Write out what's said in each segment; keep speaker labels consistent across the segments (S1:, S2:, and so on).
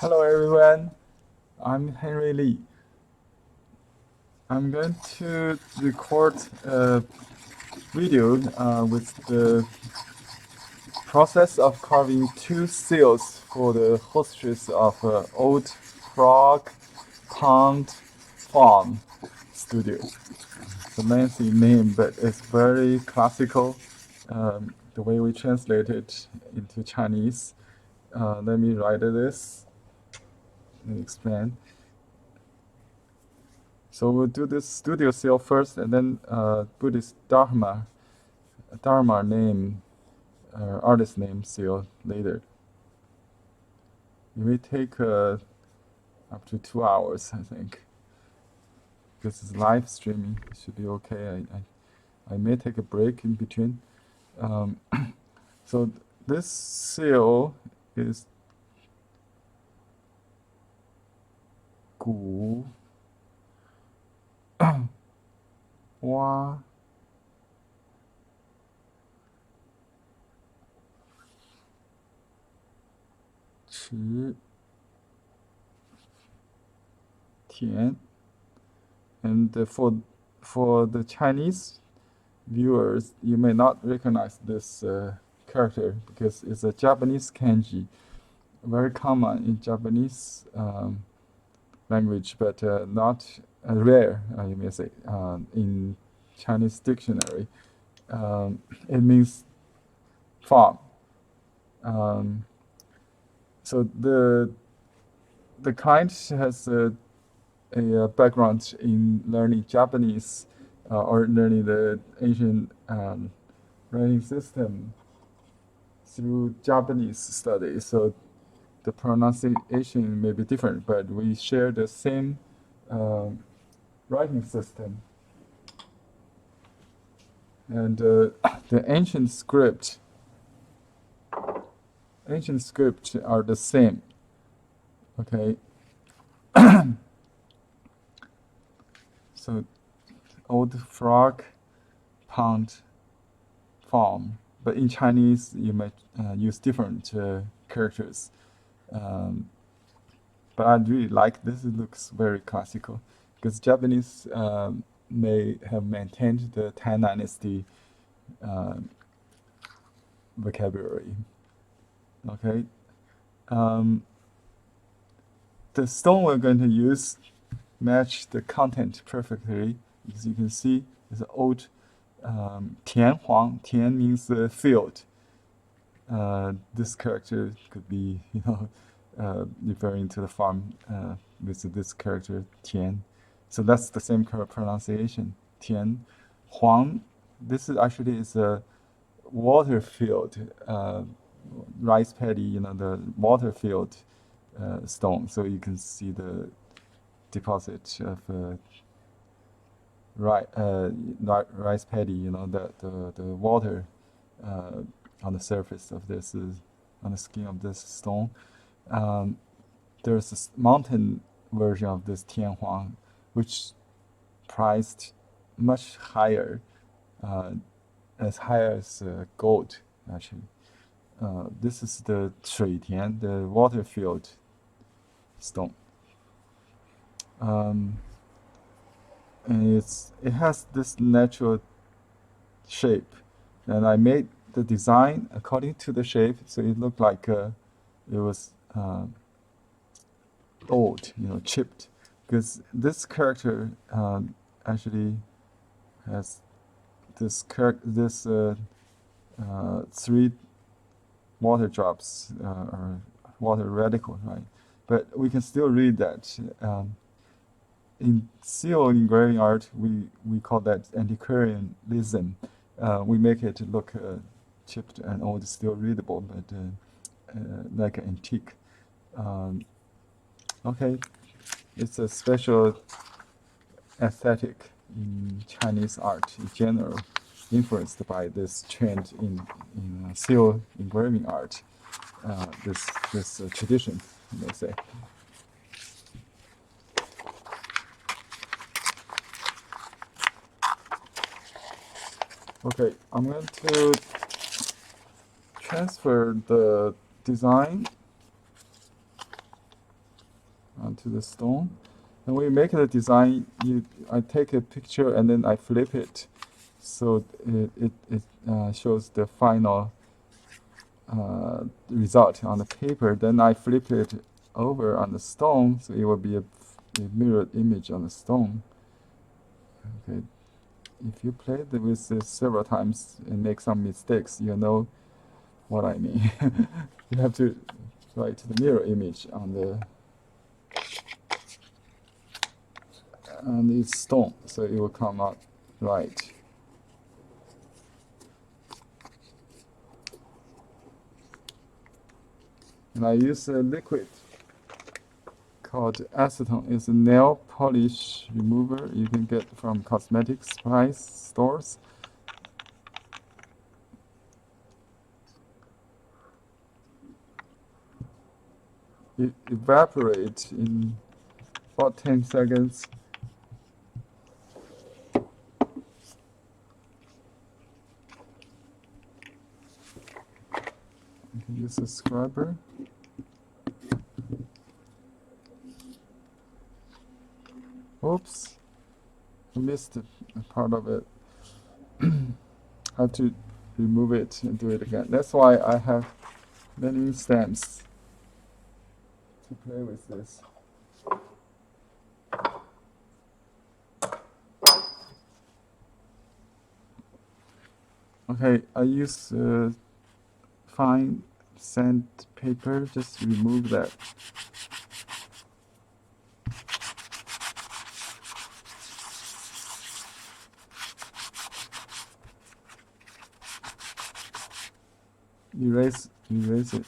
S1: Hello everyone, I'm Henry Lee. I'm going to record a video with the process of carving two seals for the hostages of Old Frog Pond Farm Studio. It's a lengthy name, but it's very classical. The way we translate it into Chinese. Let me write this. Let me explain. So we'll do this studio seal first, and then Buddhist Dharma name, artist name seal later. It may take up to 2 hours, I think. This is live streaming. It should be okay. I may take a break in between. So this seal is 古蛙池田. And for the Chinese viewers, you may not recognize this character because it's a Japanese kanji, very common in Japanese language, but not rare, you may say, in Chinese dictionary. It means farm. So the client has a background in learning Japanese or learning the ancient writing system through Japanese studies. So the pronunciation may be different, but we share the same writing system. And the ancient script are the same. Okay. So Old Frog Pond Farm, but in Chinese you might use different characters. But I really like this. It looks very classical because Japanese may have maintained the Tang Dynasty vocabulary. Okay. The stone we're going to use match the content perfectly. As you can see, it's an old Tian Huang. Tian means field. This character could be, referring to the farm with this character Tian. So that's the same pronunciation. Tian Huang. This is actually a water field, rice paddy. The water field stone. So you can see the deposit of rice paddy. The water on the surface of this, on the skin of this stone. There's a mountain version of this Tian Huang, which priced much higher, as high as gold, actually. This is the 水田, the water field stone. And it has this natural shape, and I made the design according to the shape, so it looked like it was old, chipped, because this character actually has this 3 water drops or water radical, right? But we can still read that. In seal engraving art, we call that antiquarianism. We make it look chipped and old, still readable, but like an antique. Okay, it's a special aesthetic in Chinese art in general, influenced by this trend in seal engraving art. This tradition, you may say. Okay, I'm going to transfer the design onto the stone. And when you make the design, I take a picture and then I flip it, so it shows the final result on the paper. Then I flip it over on the stone, so it will be a mirrored image on the stone. Okay, if you play with this several times and make some mistakes, you know what I mean. You have to write the mirror image on the stone, so it will come out right. And I use a liquid called acetone. It's a nail polish remover you can get from cosmetic supplies stores. It evaporates in about 10 seconds. You can use a scrubber. Oops, I missed a part of it. I have to remove it and do it again. That's why I have many stamps to play with this. Okay, I use fine sandpaper, just remove that. Erase it.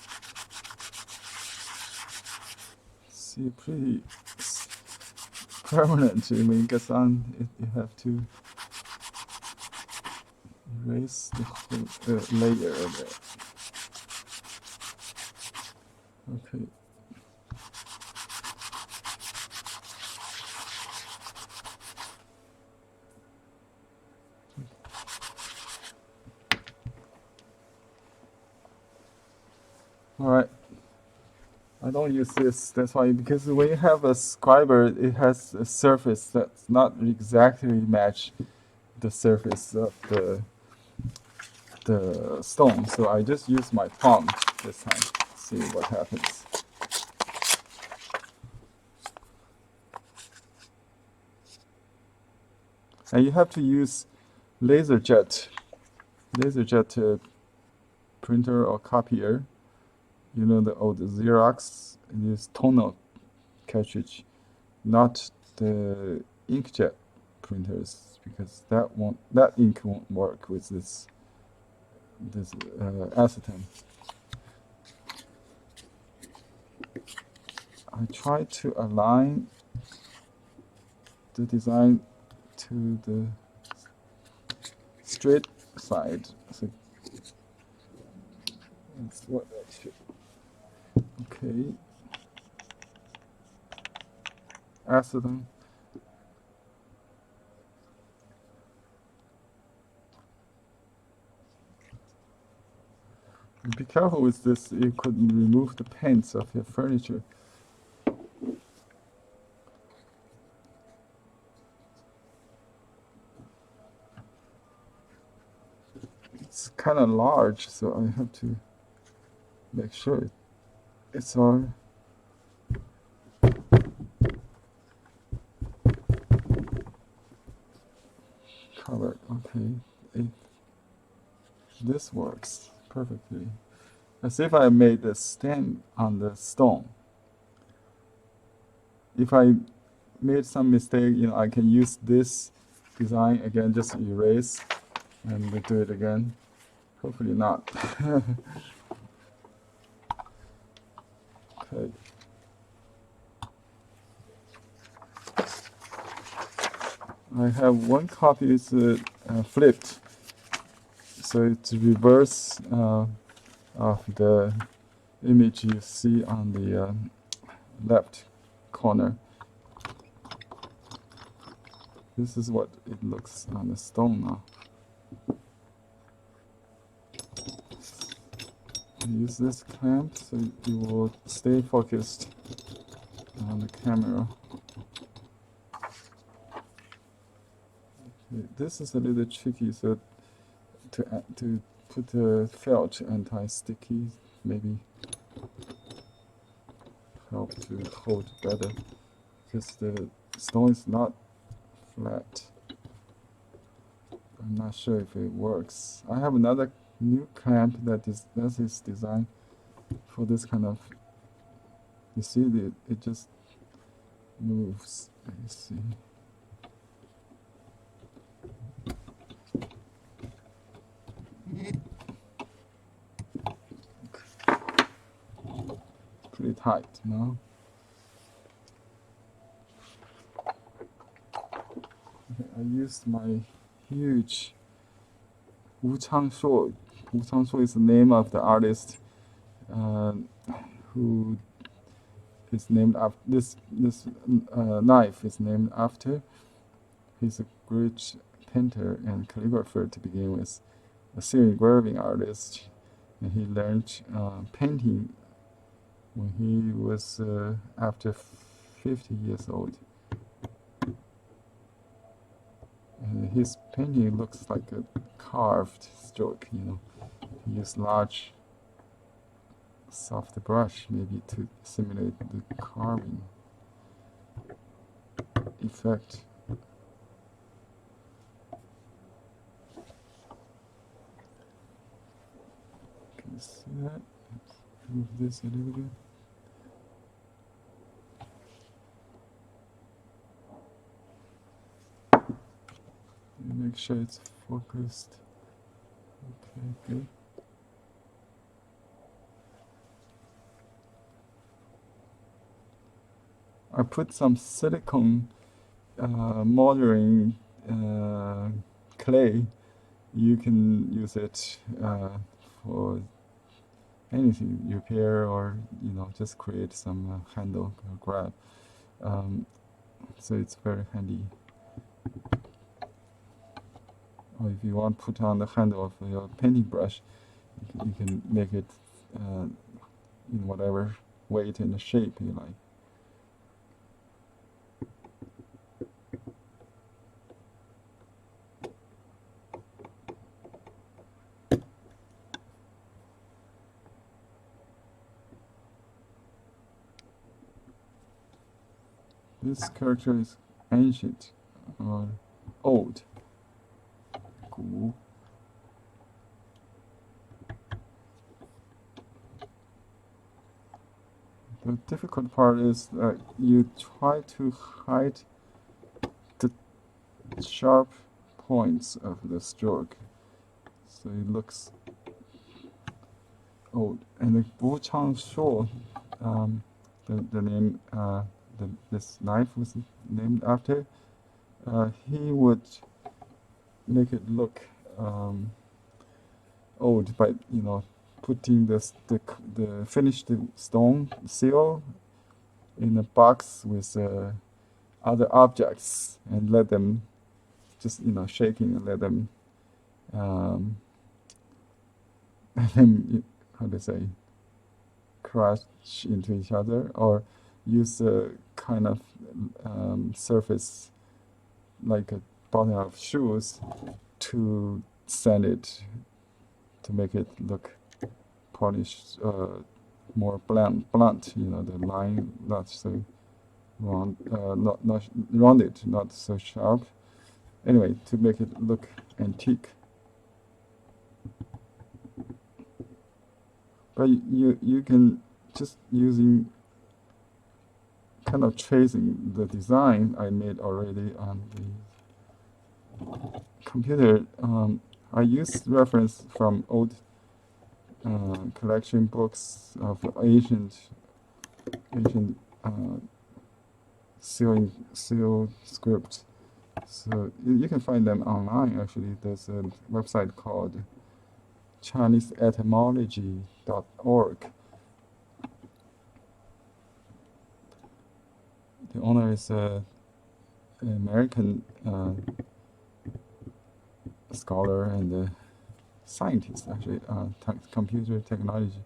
S1: See, pretty permanent. When it gets on, you have to erase the whole layer of it. Okay. All right. I don't use this. That's why, because when you have a scriber, it has a surface that's not exactly match the surface of the stone. So I just use my palm this time. See what happens. And you have to use laser jet printer or copier. You know, the old Xerox, use tonal cartridge, not the inkjet printers, because that ink won't work with this acetone. I try to align the design to the straight side. So that's what I should. Okay. Acetone. Be careful with this, you could remove the paints of your furniture. It's kind of large, so I have to make sure it's all covered. Okay, this works perfectly. As if I made a stamp on the stone. If I made some mistake, I can use this design again, just erase and do it again. Hopefully not. Okay. I have one copy is flipped, so it's reverse of the image you see on the left corner. This is what it looks on the stone now. Use this clamp so you will stay focused. on the camera. Okay, this is a little tricky, so to put the felt anti-sticky maybe help to hold better, because the stone is not flat. I'm not sure if it works. I have another new clamp that is designed for this kind of. You see, it just moves. Let me see. Pretty tight, no? Okay, I used my huge Wu Changshuo. Wu Changshuo is the name of the artist who is named after this knife is named after. He's a great painter and calligrapher to begin with, a serial engraving artist, and he learned painting when he was after 50 years old. And his painting looks like a carved stroke, you know. He used large, soft brush maybe to simulate the carving effect. Can you see that? Let's move this a little bit. Make sure it's focused. Okay, good. I put some silicone moldering clay. You can use it for anything, repair, or just create some handle or grab. So it's very handy. Or if you want to put on the handle of your painting brush, you can make it in whatever weight and shape you like. This character is ancient or old. Cool. The difficult part is that you try to hide the sharp points of the stroke, so it looks old. And the Wu Changshuo, the name this knife was named after. He would make it look old by putting the finished stone seal in a box with other objects and let them just shaking and let them how to say, crash into each other, or use a kind of surface like a bottom of shoes to sand it to make it look polished, more blunt. The line not so round, not rounded, not so sharp. Anyway, to make it look antique. But you can just using kind of tracing the design I made already on the computer. I use reference from old collection books of ancient seal scripts. So you can find them online. Actually, there's a website called ChineseEtymology.org. The owner is an American scholar and scientist, actually, computer technology,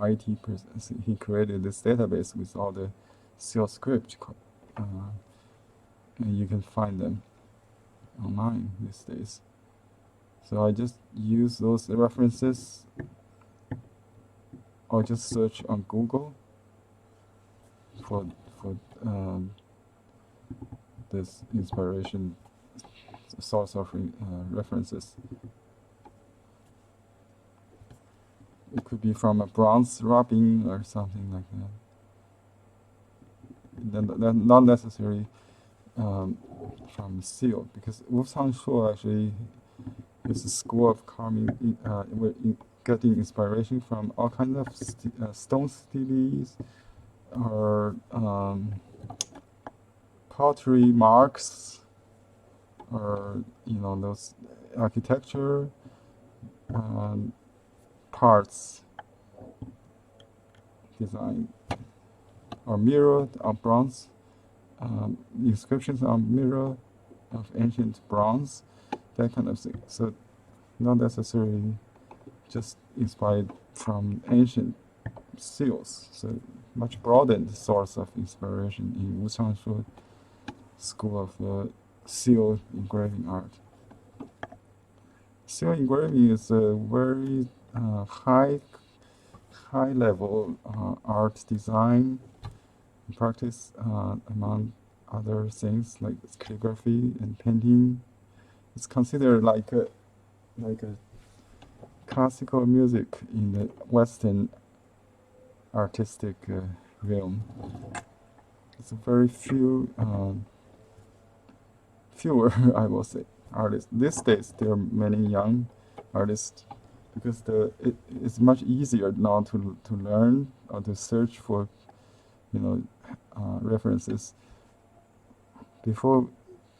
S1: IT person. He created this database with all the seal script, and you can find them online these days. So I just use those references, or just search on Google for this inspiration source of references. It could be from a bronze rubbing or something like that. Then not necessarily from seal, because Wu Changshuo actually is a school of carving, getting inspiration from all kinds of stone stelaes or pottery marks, or those architecture parts design, or mirror of bronze, inscriptions on mirror of ancient bronze, that kind of thing. So not necessarily just inspired from ancient seals. So much broadened source of inspiration in Wu Changshuo school of seal engraving art. Seal engraving is a very high level art design practice, among other things like calligraphy and painting. It's considered like a classical music in the Western artistic realm. It's very fewer, I will say, artists. These days, there are many young artists, because it's much easier now to learn or to search for references. Before,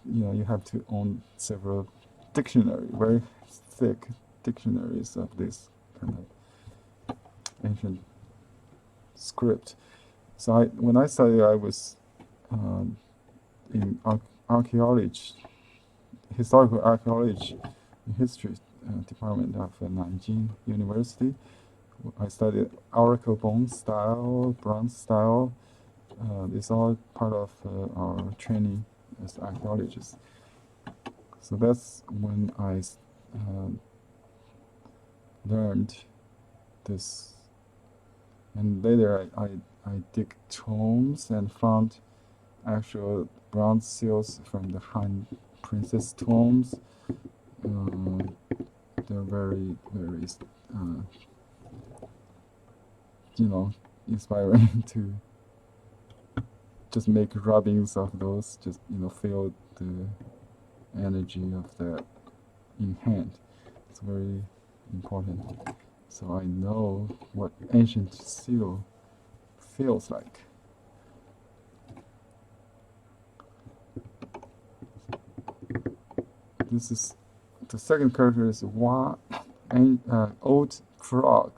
S1: you have to own several very thick dictionaries of this kind of ancient script. So when I studied, I was in archaeology, historical archaeology, history department of Nanjing University. I studied oracle bone style, bronze style. It's all part of our training as archaeologists. So that's when I learned this. And later I dig tombs and found actual bronze seals from the Han princess tombs. They're very, very, inspiring to just make rubbings of those, just, feel the energy of that in hand. It's very important. So I know what ancient seal feels like. This is the second character is old frog.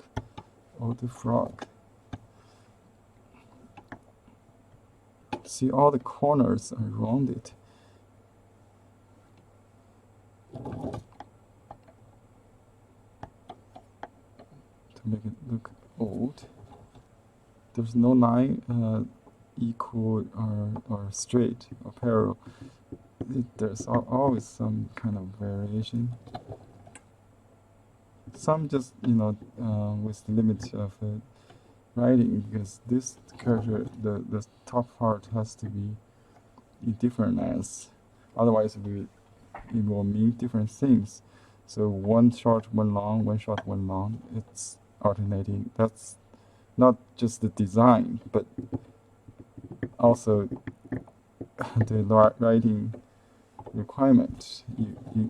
S1: Old frog. See, all the corners are rounded. To make it look old. There's no line equal or straight or parallel. There's always some kind of variation. Some just, with the limit of writing, because this character, the top part has to be in different lengths. Otherwise, it will mean different things. So one short, one long, one short, one long. It's alternating. That's not just the design, but also the writing requirement.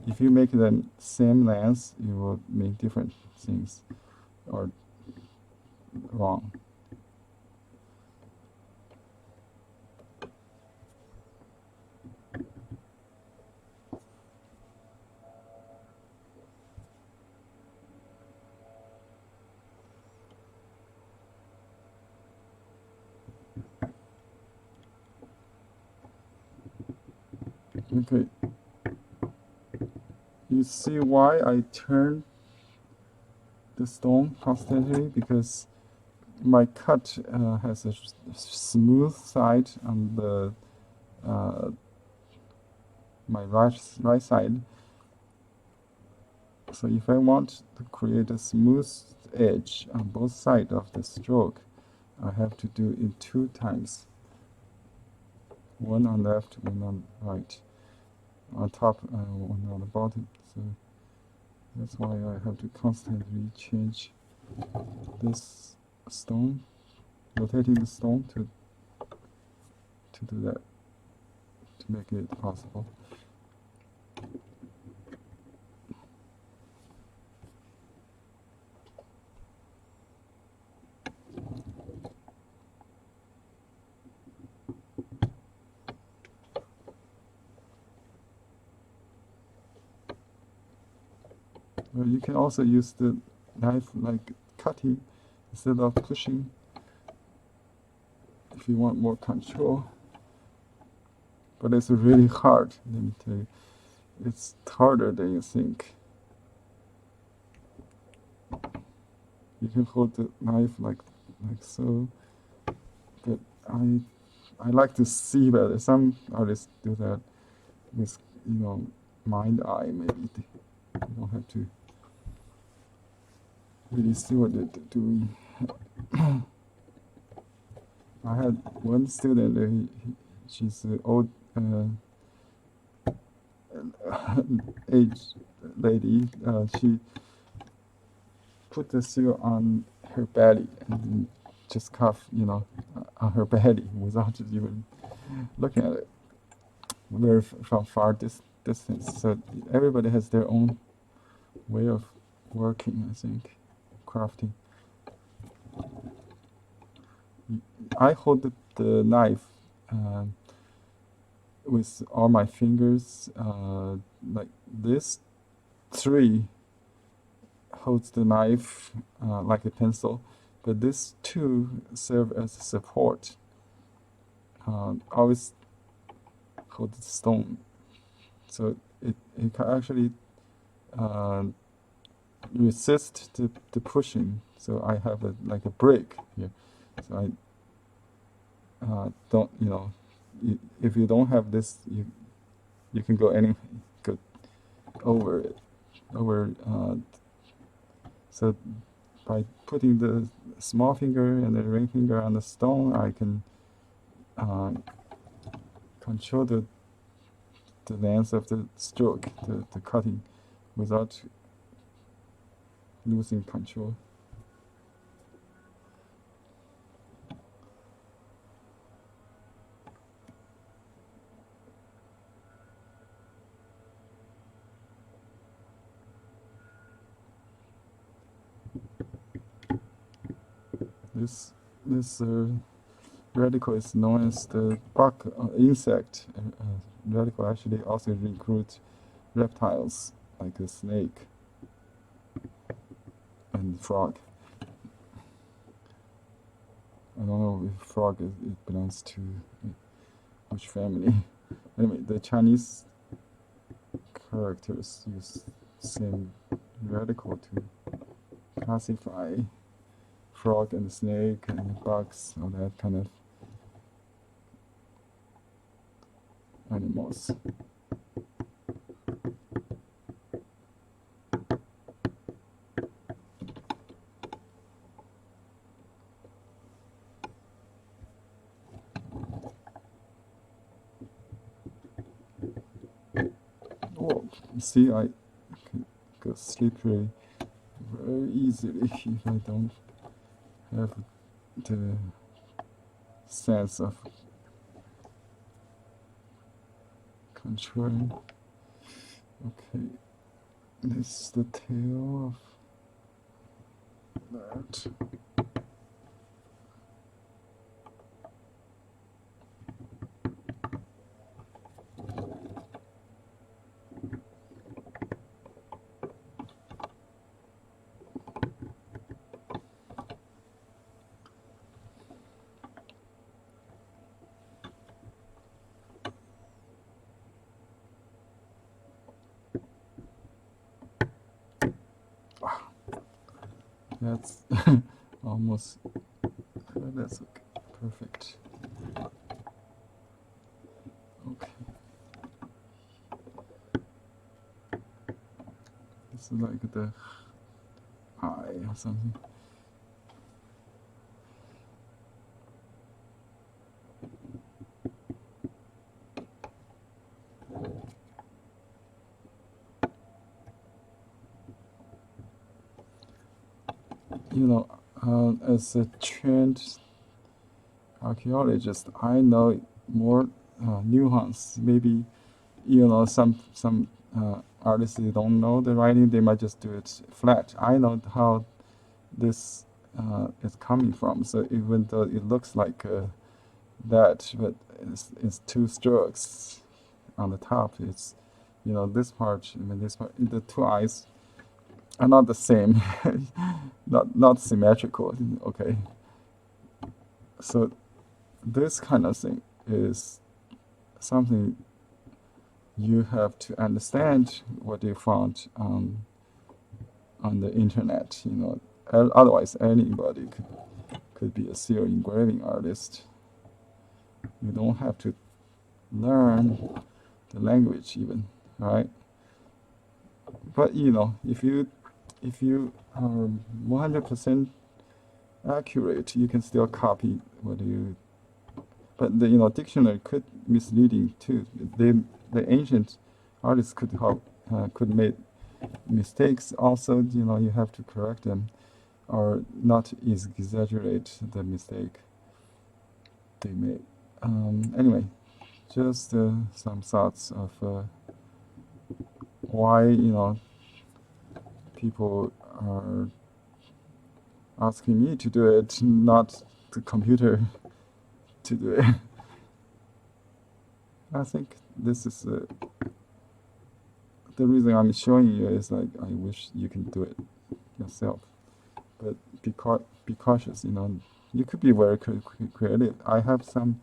S1: If you make them same length, you will mean different things or wrong. Okay. You see why I turn the stone constantly? Because my cut has a smooth side on the my right side. So if I want to create a smooth edge on both sides of the stroke, I have to do it 2 times. One on left, one on right, on top, one on the bottom. So that's why I have to constantly change this stone, rotating the stone to do that, to make it possible. Well, you can also use the knife like cutting instead of pushing if you want more control. But it's really hard, let me tell you. It's harder than you think. You can hold the knife like so, but I like to see better. Some artists do that with, mind eye maybe. You don't have to really see what they're doing. I had one student, she's an old age lady. She put the seal on her belly and just cuff, on her belly without even looking at it. Very from far distance. So everybody has their own way of working, I think, crafting. I hold the knife with all my fingers, like this. 3 holds the knife like a pencil, but this 2 serve as support. Always hold the stone, so it can actually resist the pushing. So I have like a break here. So I don't, if you don't have this, you can go over it, so by putting the small finger and the ring finger on the stone, I can control the length of the stroke, the cutting, without losing control. This radical is known as the bug insect. Radical actually also includes reptiles like a snake and frog. I don't know if frog it belongs to which family. Anyway, the Chinese characters use same radical to classify frog and snake and bugs, all that kind of animals. Oh, see, I can go slippery very easily if I don't have the sense of controlling. Okay, this is the tail of that. That's almost that's okay. Perfect. Okay. This is like the eye or something. You know, as a trained archaeologist, I know more nuance. Maybe some artists, they don't know the writing, they might just do it flat. I know how this is coming from. So even though it looks like that, but it's two strokes on the top. It's this part, this part, the two eyes are not the same, not symmetrical. Okay, so this kind of thing is something you have to understand what you found on the internet. Otherwise anybody could be a serial engraving artist. You don't have to learn the language even, right? But if you are 100% accurate, you can still copy what you. But the dictionary could misleading too. The ancient artists could make mistakes. Also, you have to correct them, or not exaggerate the mistake they made. Anyway, just some thoughts of why people are asking me to do it, not the computer to do it. I think this is the reason I'm showing you is like I wish you can do it yourself, but be cautious. You could be very creative. I have some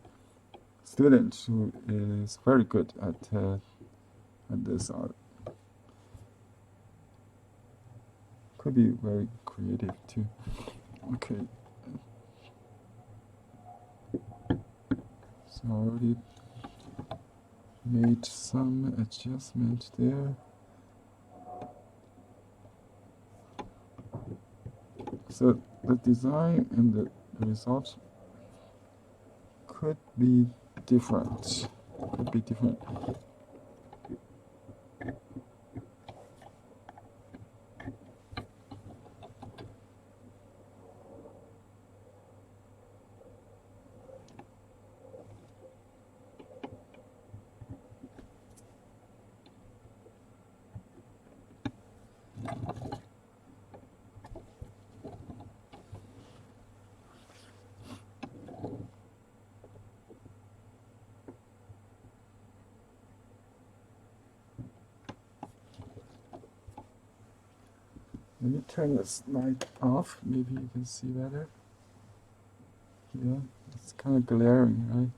S1: students who is very good at this art. Could be very creative too. Okay. So I already made some adjustment there. So the design and the result could be different. Could be different. Let me turn this light off. Maybe you can see better. Yeah, it's kind of glaring, right?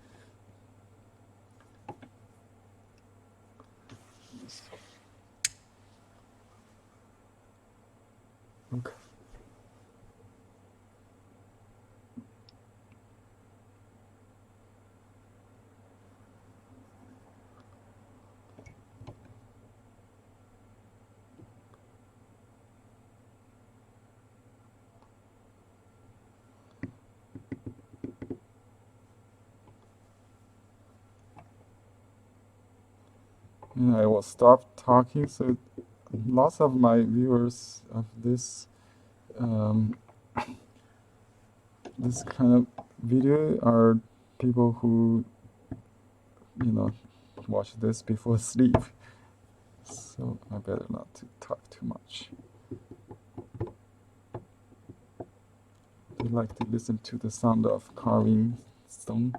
S1: Okay. And I will stop talking. So lots of my viewers of this this kind of video are people who watch this before sleep. So I better not to talk too much. They like to listen to the sound of carving stone.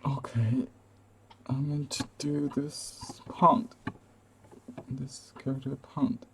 S1: Okay, I'm going to do this pound, this character pound.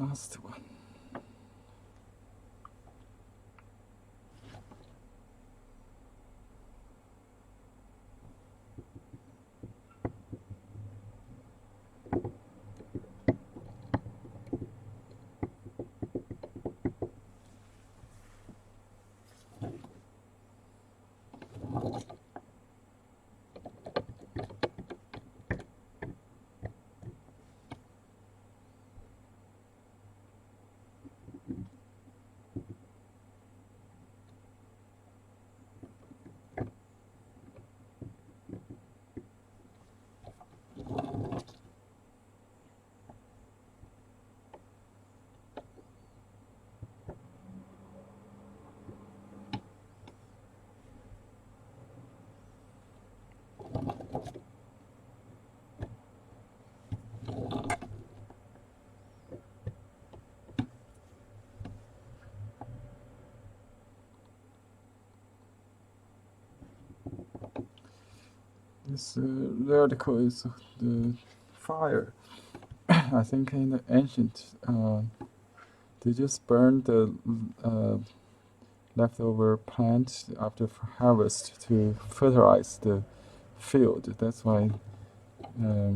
S1: last one. This vertical is the fire. I think in the ancient, they just burned the leftover plant after harvest to fertilize the field. That's why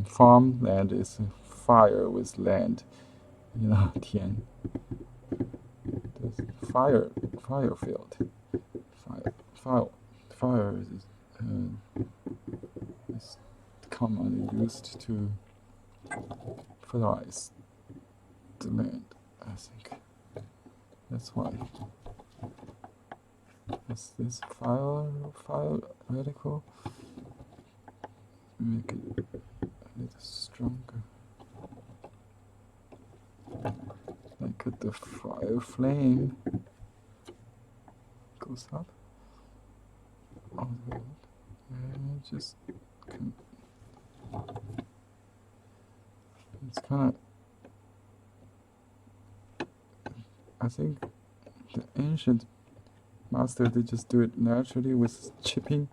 S1: farmland is fire with land. You know, 田. The fire field. Fire is commonly used to fertilize the land. I think that's why. Is this file vertical? Make it a little stronger. Like the fire flame goes up. And just it's kind of. I think the ancient master, they just do it naturally with chipping,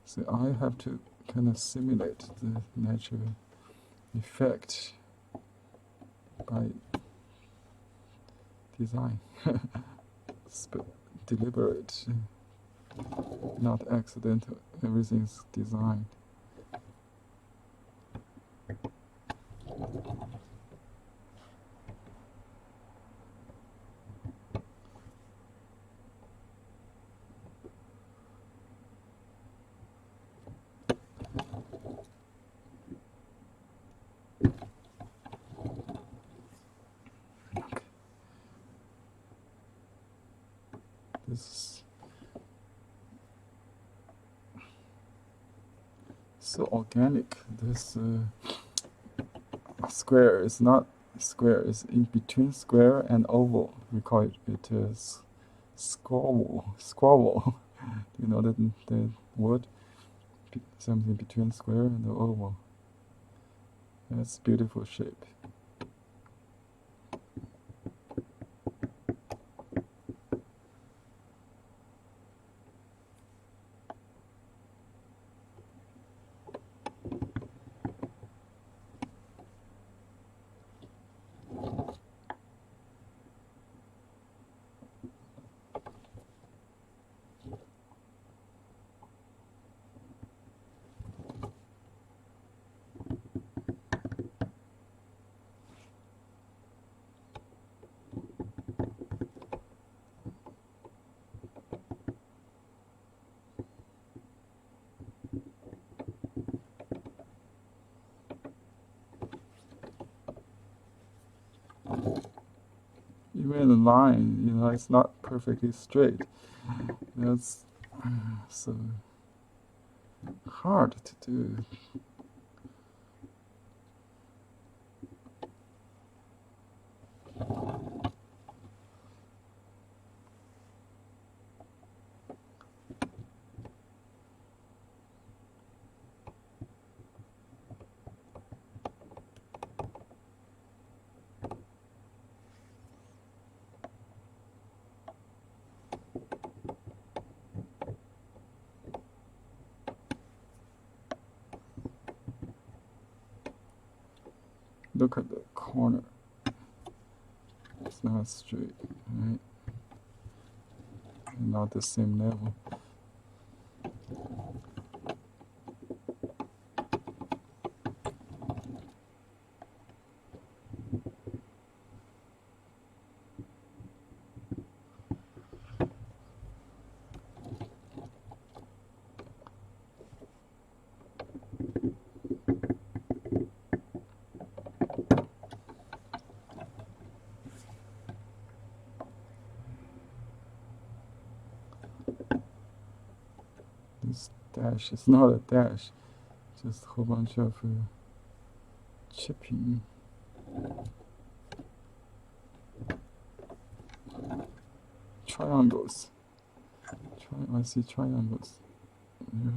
S1: so I have to kind of simulate the natural effect by design. Deliberate, not accidental. Everything's designed. This is so organic. This square is not square. It's in between square and oval. We call it squabble. Squabble. You know the word? Something between square and the oval. That's beautiful shape. Even the line, you know, it's not perfectly straight. That's so hard to do. Look at the corner. It's not straight, right? Not the same level. This dash is not a dash, just a whole bunch of chipping. Triangles. I see triangles. Yeah.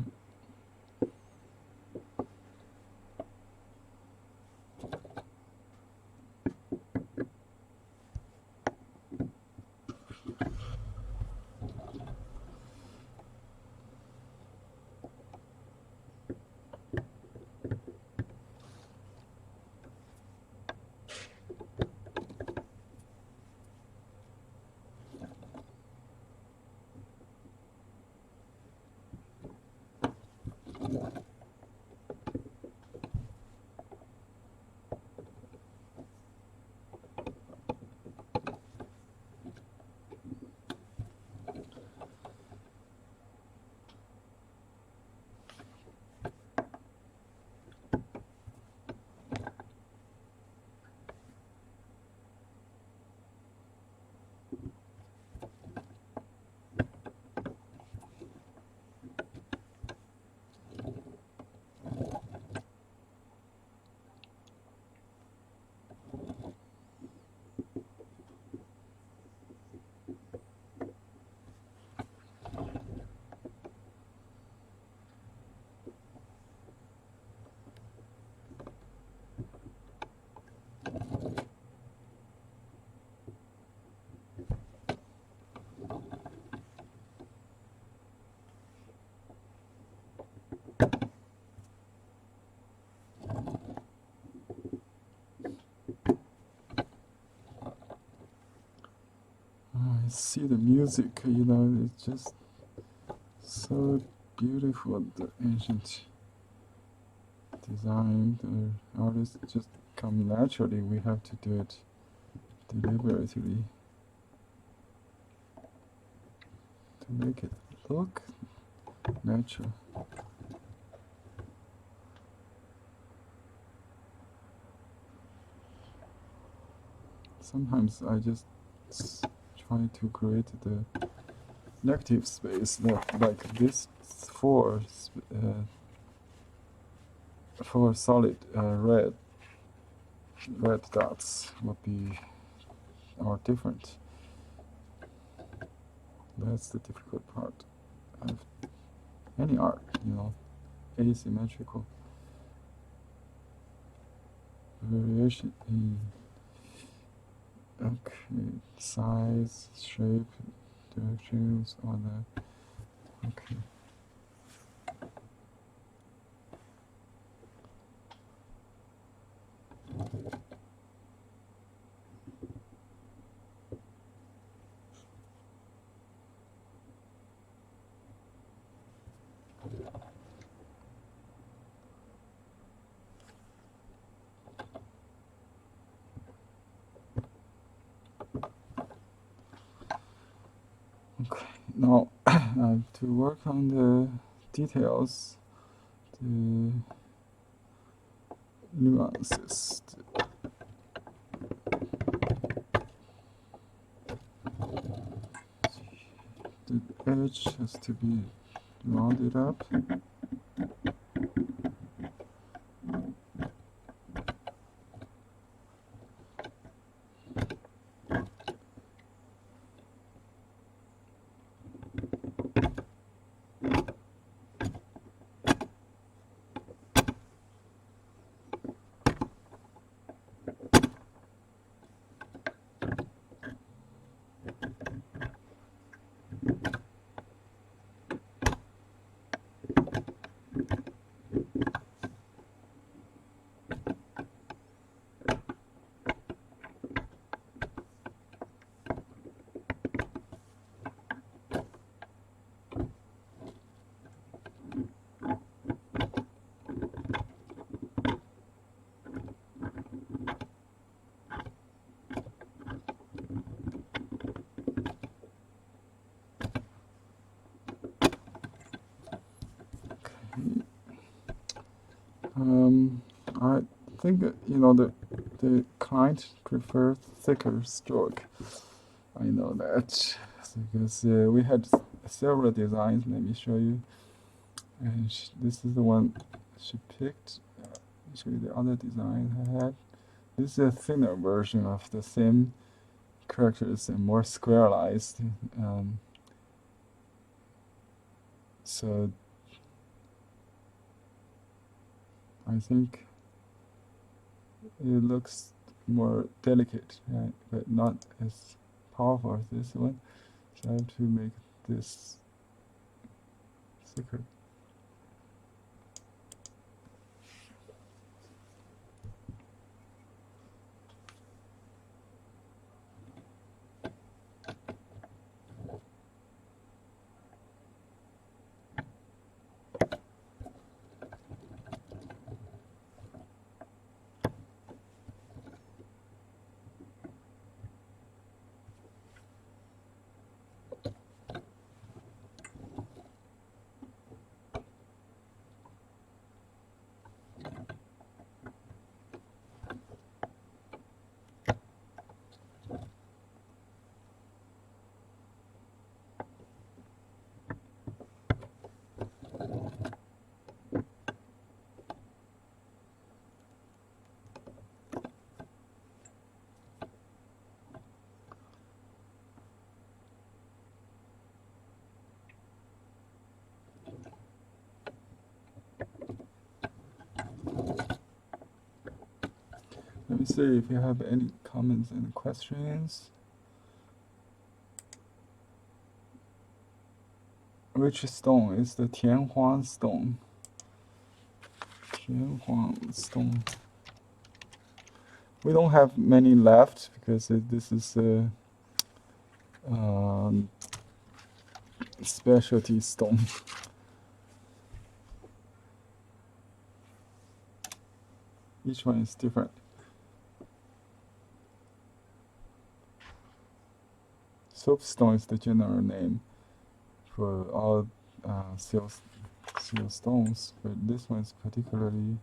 S1: I see the music, it's just so beautiful. The ancient design, the artists just come naturally. We have to do it deliberately to make it look natural. Sometimes I just try to create the negative space, like this four solid red dots would be are different. That's the difficult part of any art, asymmetrical variation in size, shape, directions, all that. Okay. Okay, now to work on the details, the nuances. The edge has to be rounded up. think the client prefers thicker stroke. I know that because we had several designs. Let me show you. And this is the one she picked. Show you the other design I had. This is a thinner version of the same characters and more squareized. So I think it looks more delicate, right? But not as powerful as this one. So I have to make this thicker. Let me see if you have any comments and questions. Which stone is the Tianhuang stone? Tianhuang stone. We don't have many left because this is a specialty stone. Each one is different. Soapstone is the general name for all seal stones, but this one is particularly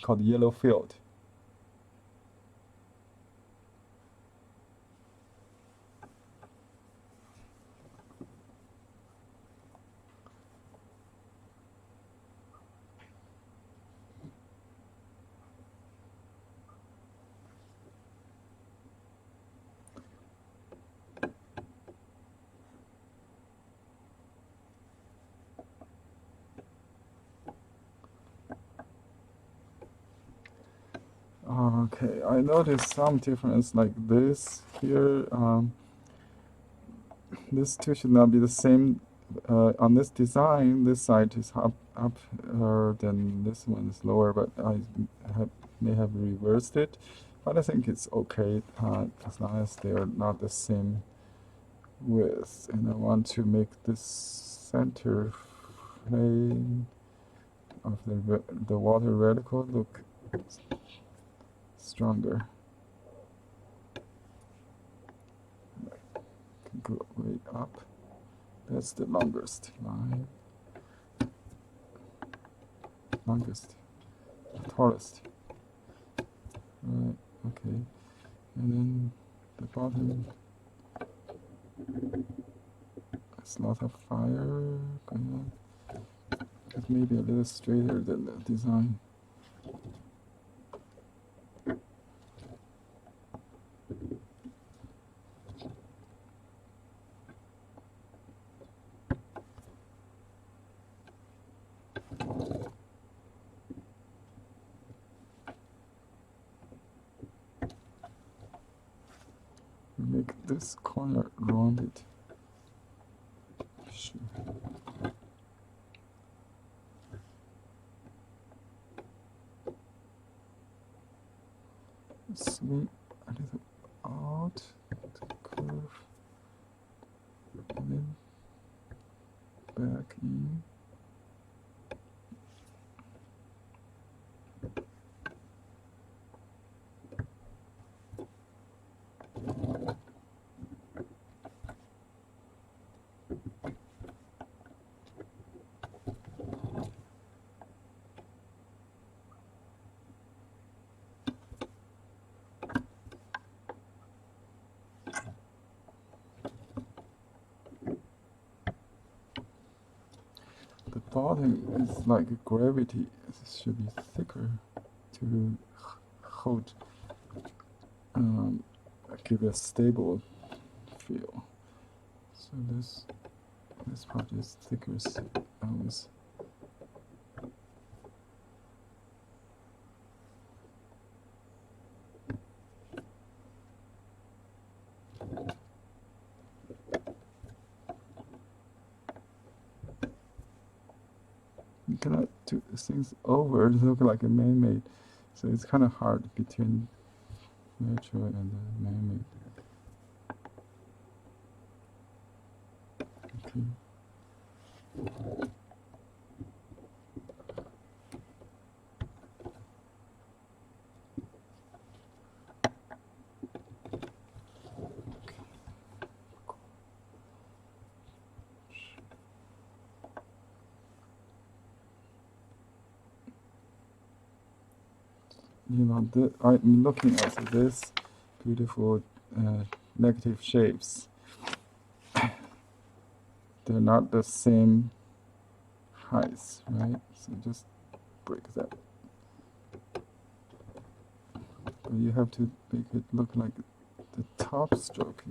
S1: called yellow field. Okay, I noticed some difference like this here. This two should not be the same. On this design, this side is upper than this one is lower, but I may have reversed it. But I think it's okay as long as they are not the same width. And I want to make this center plane of the water reticle look stronger. Go way up. That's the longest line. Longest. Tallest. Right, okay. And then the bottom. There's a lot of fire going on. It may be a little straighter than the design. Make this corner rounded. Sure. Swing a little out to curve and then back in. bottom is like gravity. It should be thicker to hold, give a stable feel. So this part is thicker. Always. You cannot do things over. It looks like a man-made, so it's kind of hard between natural and man-made. Okay. You know, I'm looking at this beautiful negative shapes. They're not the same heights, right? So just break that. But you have to make it look like the top stroke.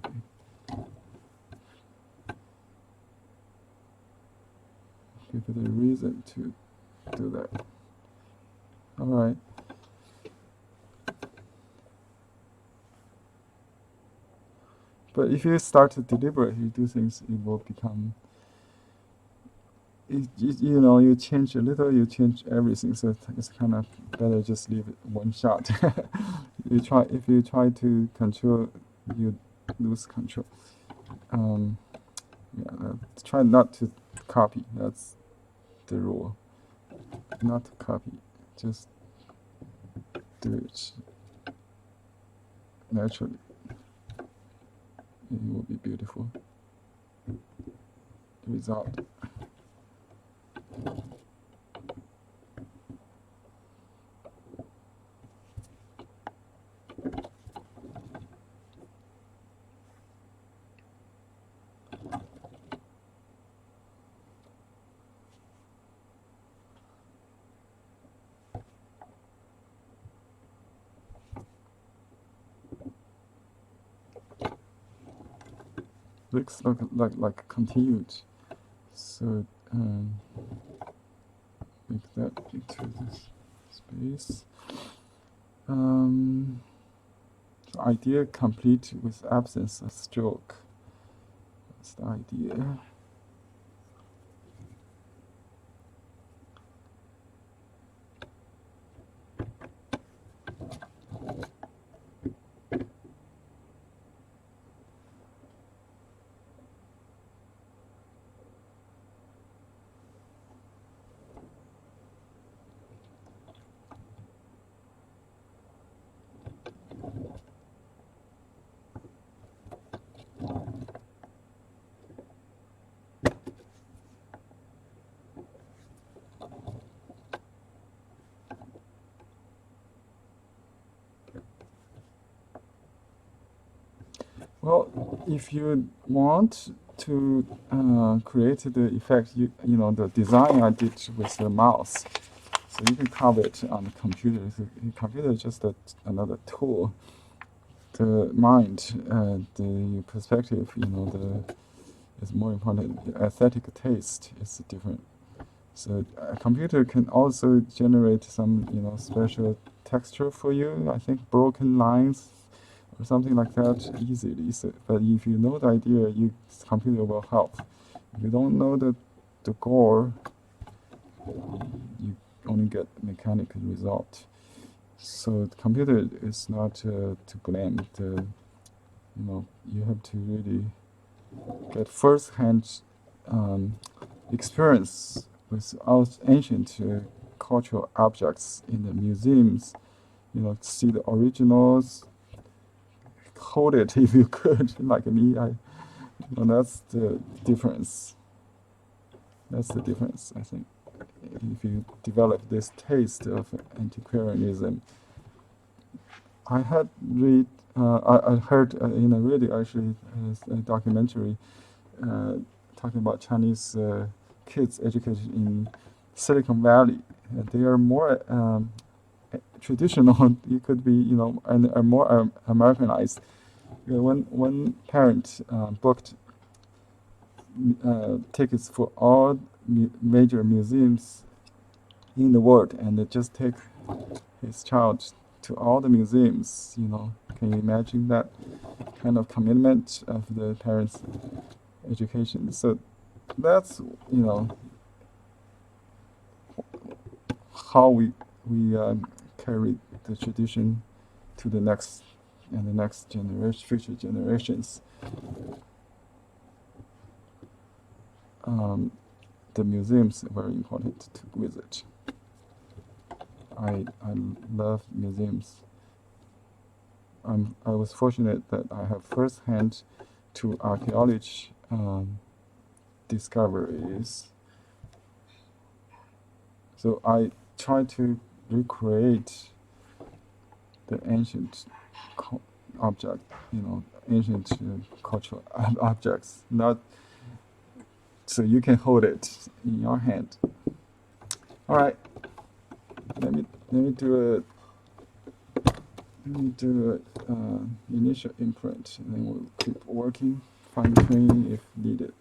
S1: Give it a reason to do that. All right. But if you start to deliberately do things, it will become, you know, you change a little, you change everything. So it's kind of better just leave it one shot. If you try to control, you lose control. Yeah, try not to copy. That's the rule. Not to copy, just do it naturally. It will be beautiful. The result. Looks like continued. So make that into this space. So idea complete with absence of stroke. That's the idea. Well, if you want to create the effect, you know, the design I did with the mouse, so you can carve it on the computer. So the computer is just another tool. The mind, the perspective, you know, is more important. The aesthetic taste is different. So a computer can also generate some, you know, special texture for you. I think broken lines or something like that easily. So, but if you know the idea, computer will help. If you don't know the gore, you only get mechanical result. So the computer is not to blame. You know, you have to really get first-hand experience with ancient cultural objects in the museums. You know, see the originals, hold it if you could, like me. You know, that's the difference. That's the difference, I think. If you develop this taste of antiquarianism, I had I heard in a radio actually a documentary talking about Chinese kids educated in Silicon Valley. They are more traditional. It could be, and are more Americanized. When one parent booked tickets for all major museums in the world, and they just take his child to all the museums. Can you imagine that kind of commitment of the parents' education? So that's how we carry the tradition to the next generation, future generations. The museums are very important to visit. I love museums. I was fortunate that I have first-hand to archaeology discoveries. So I try to recreate the ancient ancient cultural objects, not so you can hold it in your hand. All right, let me do a initial imprint, and then we'll keep working, fine tuning if needed.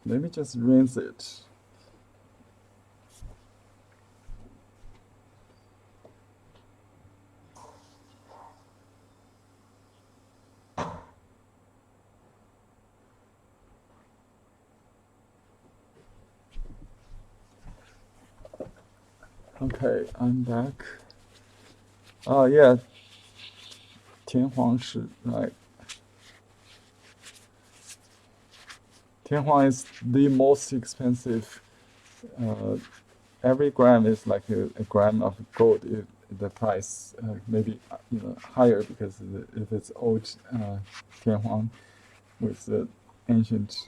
S1: Let me just rinse it. Okay, I'm back. Oh yeah, 田黄石, right. Tianhuang is the most expensive. Every gram is like a gram of gold. The price maybe higher because if it's old Tianhuang with the ancient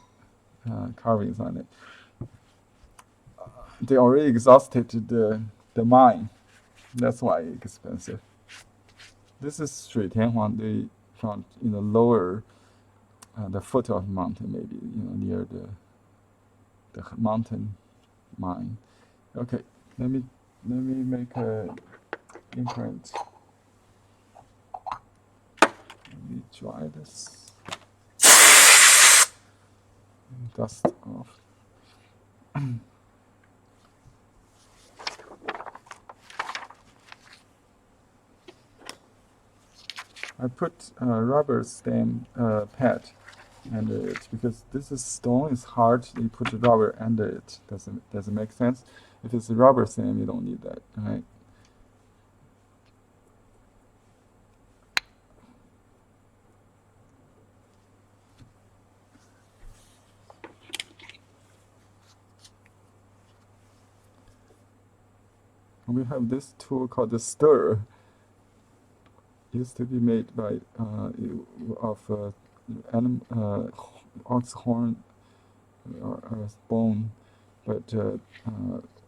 S1: carvings on it. They already exhausted the mine. That's why it's expensive. This is Shui Tianhuang. They found in the lower, the foot of the mountain, maybe near the mountain mine. Okay, let me make a imprint. Let me dry this. Dust off. I put a rubber stamp pad under it because this is stone is hard. You put the rubber under it. Doesn't make sense. If it's a rubber stamp, you don't need that, right? We have this tool called the stir. Used to be made by ox horn or bone, but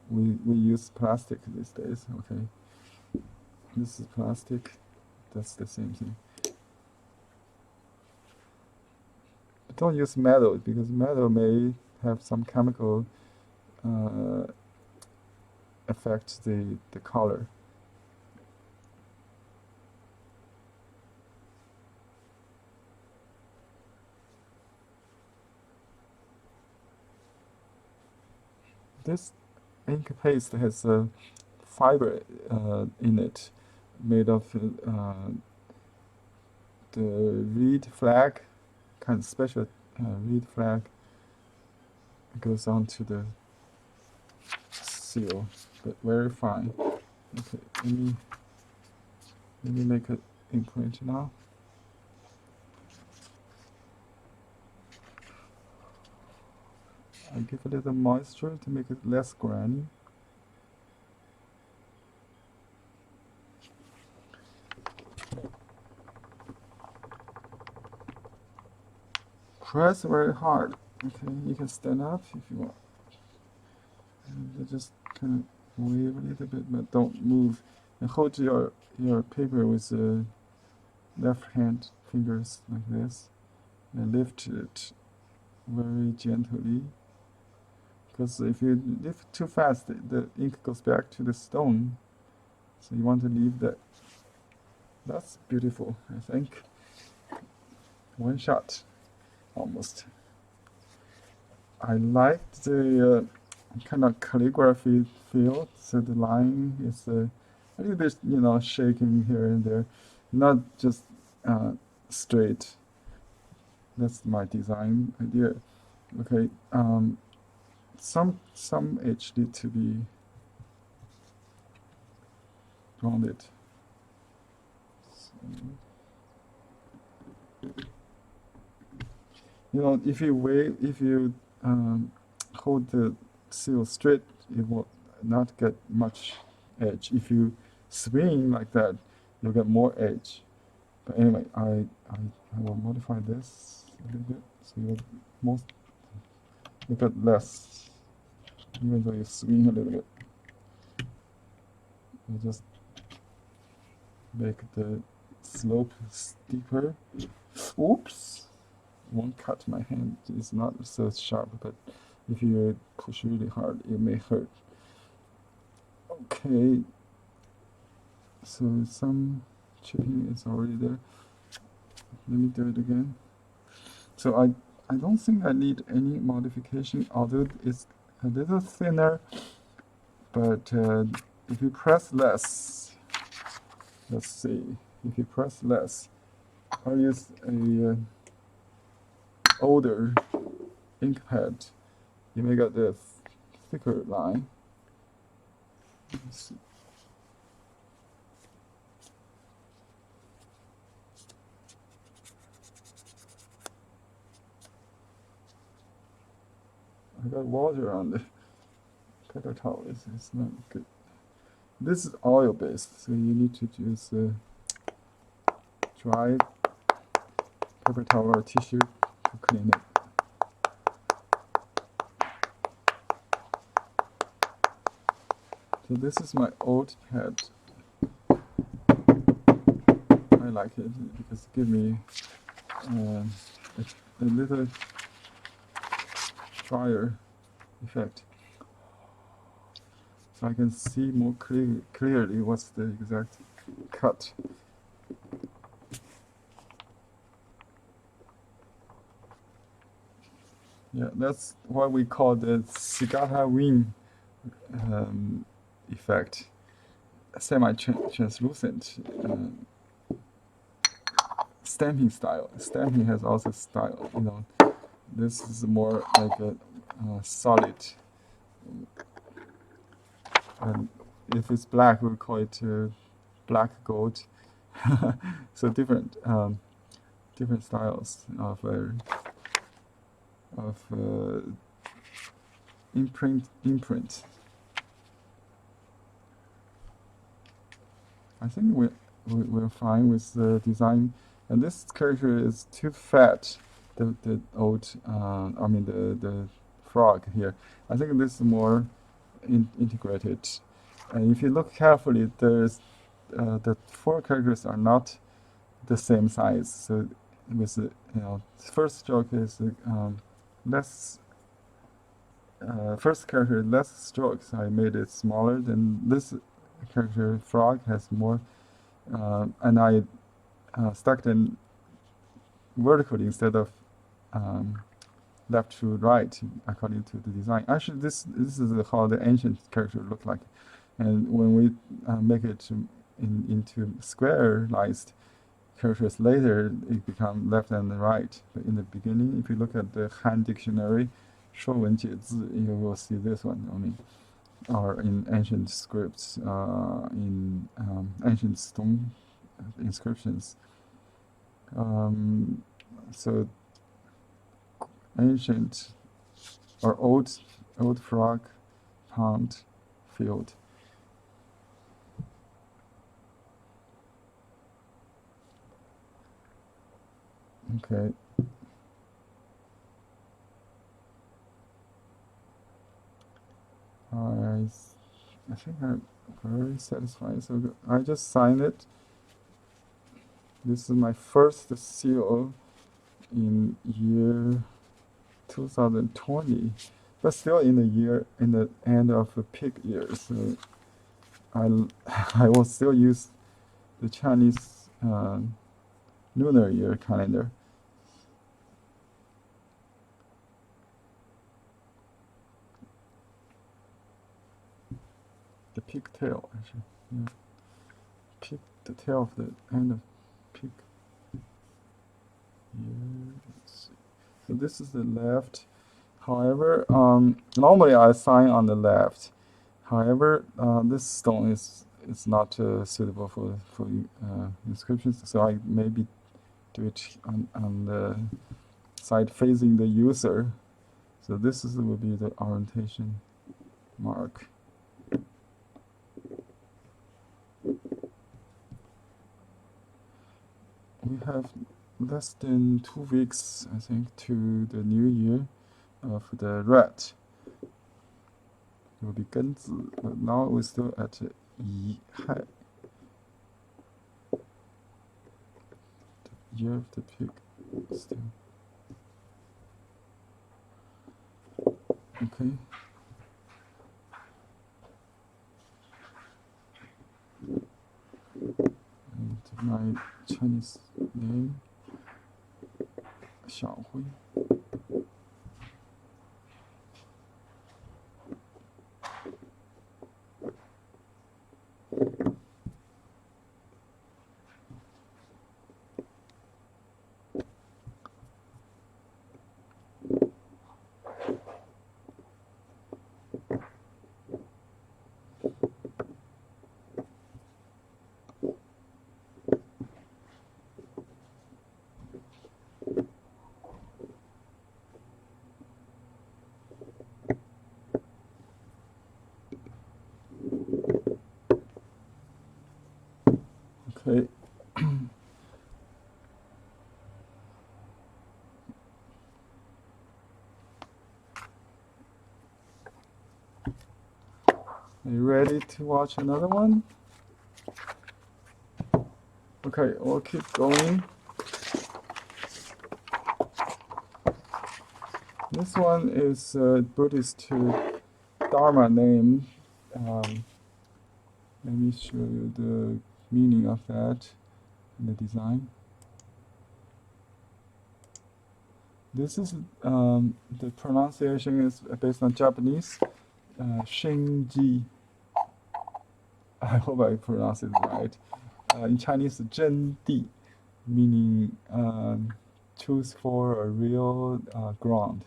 S1: we use plastic these days. Okay, this is plastic. That's the same thing. But don't use metal because metal may have some chemical affect the color. This ink paste has a fiber in it, made of the reed flag, kind of special reed flag. It goes on to the seal, but very fine. Okay, let me make an imprint now. I give a little moisture to make it less grainy. Press very hard. Okay, you can stand up if you want. And just kind of wave a little bit, but don't move. And hold your paper with the left hand fingers like this and lift it very gently. Because if you lift too fast, the ink goes back to the stone. So you want to leave that. That's beautiful, I think. One shot, almost. I liked the kind of calligraphy feel. So the line is a little bit, shaking here and there, not just straight. That's my design idea. Okay, some edge need to be rounded. So, if you hold the seal straight, it will not get much edge. If you swing like that, you'll get more edge. But anyway, I will modify this a little bit so you get less, even though you swing a little bit. You just make the slope steeper. Oops! Won't cut my hand. It's not so sharp, but if you push really hard, it may hurt. Okay. So some chipping is already there. Let me do it again. So I don't think I need any modification, although it's a little thinner. But if you press less, let's see. If you press less, I'll use a older ink pad. You may get the thicker line. Let's see. I got water on the paper towel. It's not good. This is oil based, so you need to use dry paper towel or tissue to clean it. So this is my old pad. I like it because it gives me a little drier effect. So I can see more clearly what's the exact cut. Yeah, that's what we call the cigata wing effect. Semi-translucent stamping style. Stamping has also style. This is more like a solid. And if it's black, we call it black gold. So different styles of imprint. I think we're fine with the design, and this character is too fat. The frog here. I think this is more integrated. And if you look carefully, there's the four characters are not the same size. So with the first stroke is less. First character less strokes. I made it smaller. Then this character frog has more, and I stuck them vertically instead of left to right according to the design. Actually, this is how the ancient character looked like, and when we make it into square-ized characters later, it become left and right. But in the beginning, if you look at the Han dictionary, 说文解字, you will see this one only, or in ancient scripts, in ancient stone inscriptions. So ancient or old frog pond field. Okay. I think I'm very satisfied. So I just sign it. This is my first seal in year 2020, but still in the end of the peak year. So I will still use the Chinese lunar year calendar. The peak tail, actually. Yeah. Peak, the tail of the end of peak year. Let's see. So this is the left. However, normally I sign on the left. However, this stone is not suitable for inscriptions, so I maybe do it on the side facing the user. So this will be the orientation mark. We have less than 2 weeks, I think, to the new year of the rat. It will be 庚子, but now we're still at 乙亥. The year of the pig still. Okay. And my Chinese name, 小辉. Okay. Are you ready to watch another one? Okay, we'll keep going. This one is Buddhist Dharma name. Let me show you the meaning of that in the design. This is the pronunciation is based on Japanese. Shin. I hope I pronounce it right. In Chinese, 真谛, meaning choose for a real ground.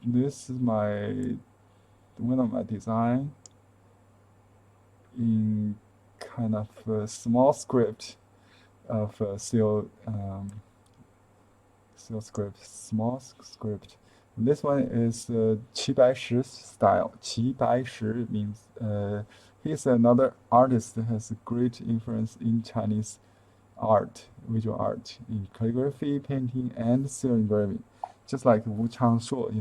S1: This is one of my design in kind of a small script of seal script, small script. This one is 齐白石 style. 齐白石 means he's another artist that has a great influence in Chinese art, visual art, in calligraphy, painting, and seal engraving. Just like Wu Changshuo,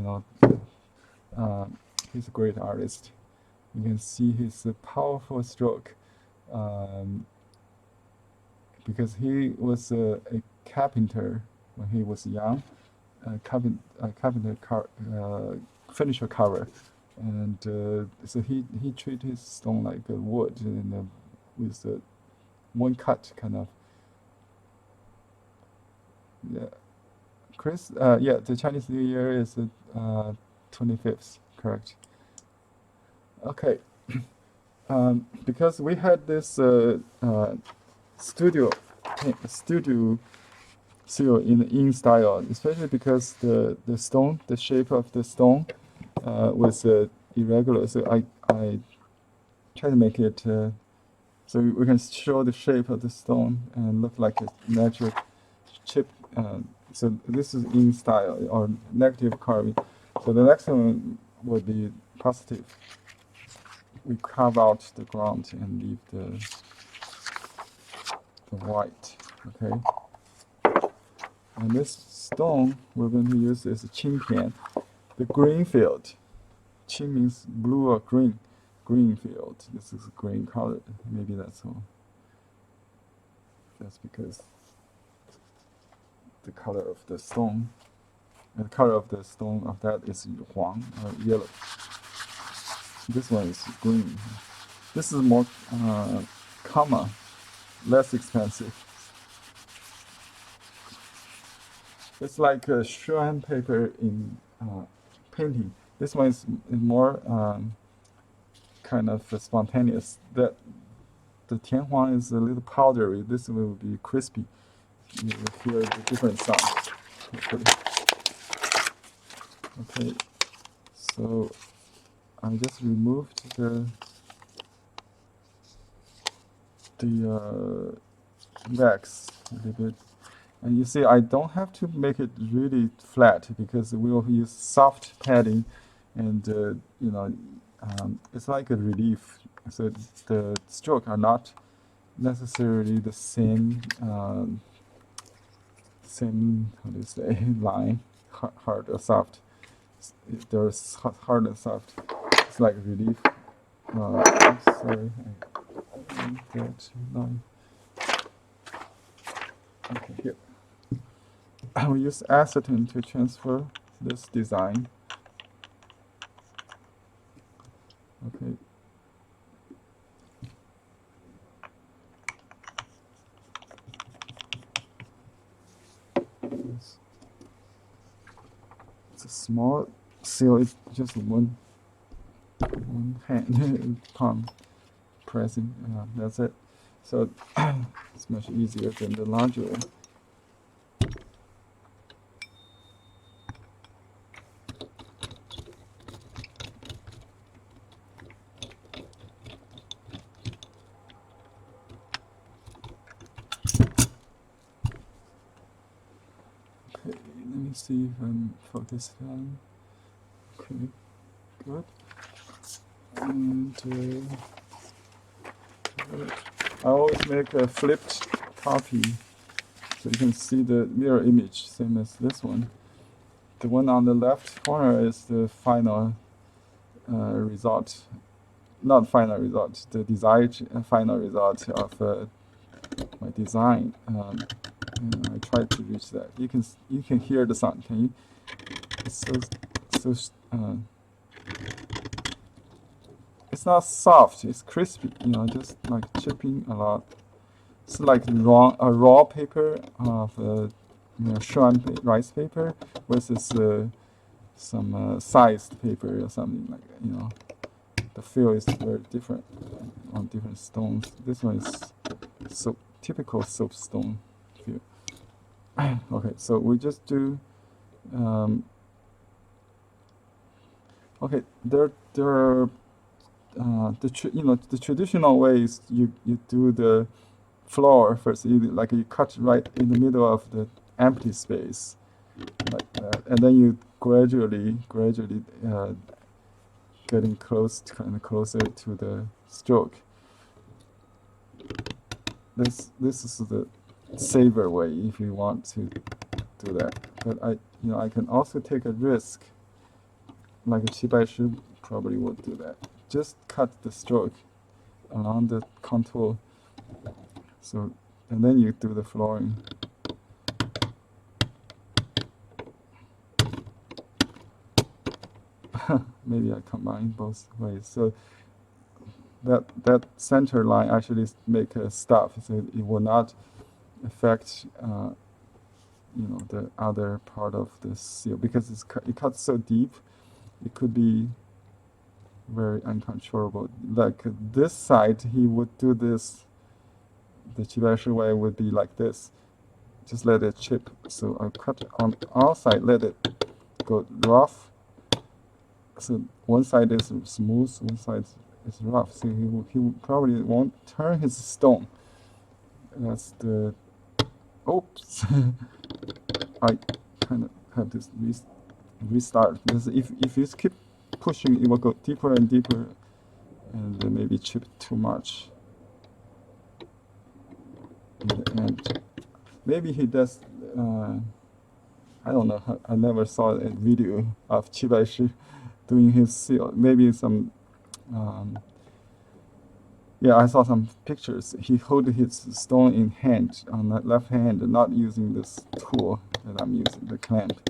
S1: he's a great artist. You can see his powerful stroke, because he was a carpenter when he was young. Carpenter furniture cover, and so he treated his stone like wood, and with one cut kind of. Yeah, Chris. Yeah, the Chinese New Year is the 25th, correct? Okay. Because we had this studio seal in style, especially because the stone, the shape of the stone was irregular. So I try to make it so we can show the shape of the stone and look like a natural chip. So this is in style or negative carving. So the next one would be positive. We carve out the ground and leave the white. Okay. And this stone we're going to use is a qingpian, the green field. Qin means blue or green. Green field. This is green color. Maybe that's all. That's because the color of the stone. The color of the stone of that is huang or yellow. This one is green. This is more common, less expensive. It's like a Shin paper in painting. This one is more kind of spontaneous. That the tianhuang is a little powdery. This will be crispy. You will hear the different sounds. Okay, so I just removed the wax a little bit. And you see, I don't have to make it really flat because we will use soft padding, and it's like a relief. So the stroke are not necessarily the same how do you say line, hard or soft. There's hard and soft. It's like relief. Sorry, I didn't get line. Okay, here. I will use acetone to transfer this design. Okay. It's a small seal. It's just one hand palm pressing. That's it. So it's much easier than the larger one. Okay, let me see if I'm focused on. Okay, good. And I always make a flipped copy so you can see the mirror image, same as this one. The one on the left corner is the final result. Not final result, the desired final result of my design. I tried to reach that. You can hear the sound. Can you? It's so it's not soft. It's crispy. Just like chipping a lot. It's like a raw paper of Shin rice paper versus some sized paper or something like that. The feel is very different on different stones. This one is so typical soapstone feel. Okay, so we just do. Okay, there are the traditional ways you do the floor first. You cut right in the middle of the empty space, like that, and then you gradually getting kind of closer to the stroke. This is the safer way if you want to do that. But I can also take a risk, like a Qibaishi probably would do that. Just cut the stroke along the contour. So, and then you do the flooring. Maybe I combine both ways. So that center line actually make a stop, so it will not affect the other part of the seal because it cuts so deep. It could be very uncontrollable. Like this side, he would do this. The Qibaishi way would be like this. Just let it chip. So I cut on our side, let it go rough. So one side is smooth, one side is rough. So he probably won't turn his stone. That's the. Oops. I kind of have to restart because if you keep pushing, it will go deeper and deeper, and maybe chip too much in the end. Maybe he does. I don't know. I never saw a video of Qibaishi doing his seal. Maybe some, yeah, I saw some pictures. He hold his stone in hand, on the left hand, not using this tool that I'm using, the clamp.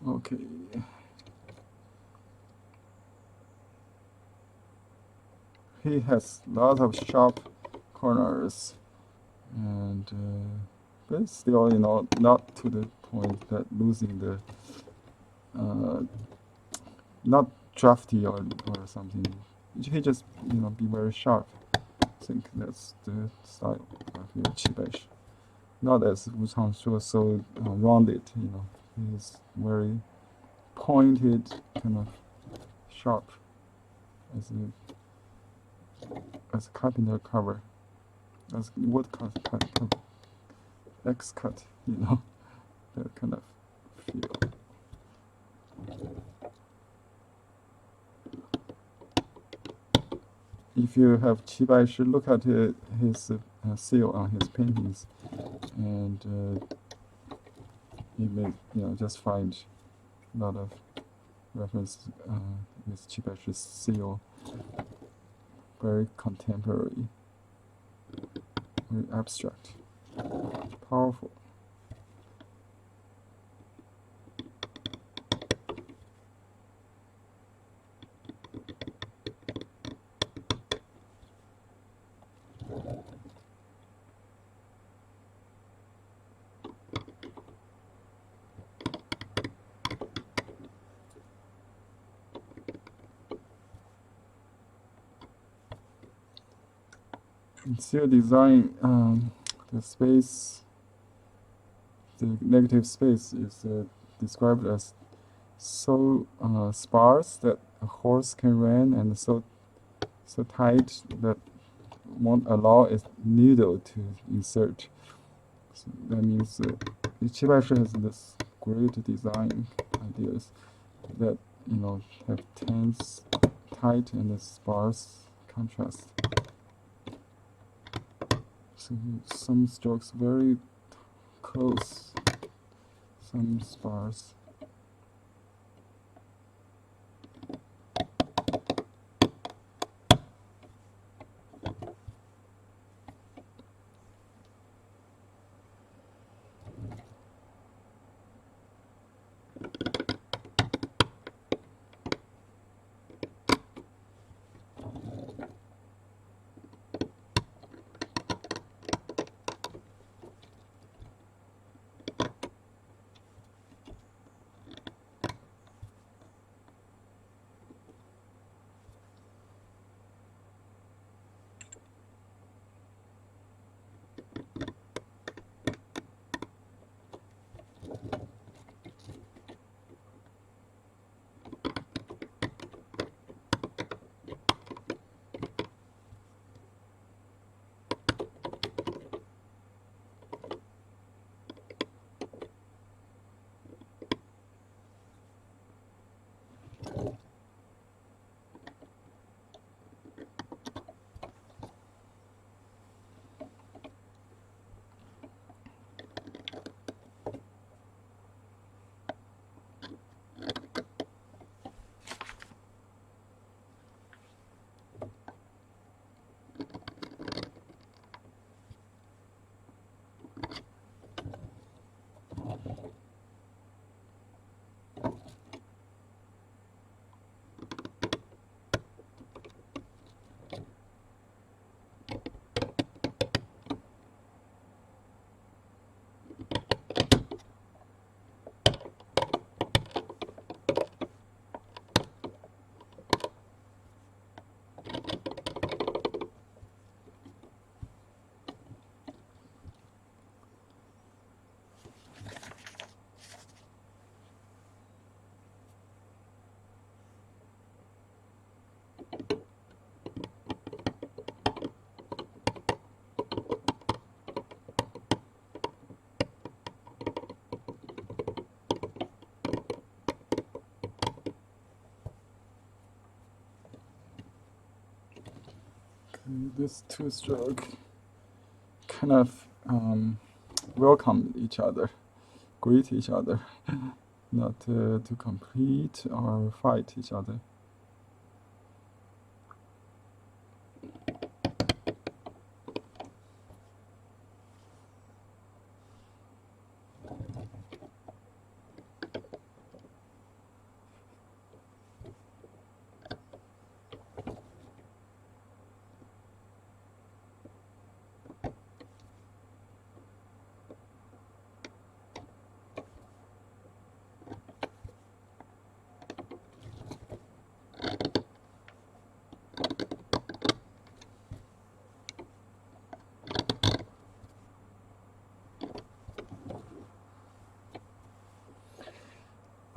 S1: Okay. He has lots of sharp corners, and but still, not to the point that losing the, not drafty or something. He just, be very sharp. I think that's the style of your Qibaishi. Not as Wu Changshu, so rounded, He's very pointed, kind of sharp, as a carpenter cover, as wood cut, X cut, that kind of feel. If you have Qibaishi, look at his seal on his paintings, and you may just find a lot of reference with Qibaishi seal. Very contemporary, very abstract, powerful. Seal design, the space, the negative space is described as so sparse that a horse can run, and so tight that won't allow a needle to insert. So that means Qibaishi has this great design ideas that have tense, tight, and sparse contrast. So some strokes very close, some sparse. This two-stroke kind of welcome each other, greet each other, not to compete or fight each other.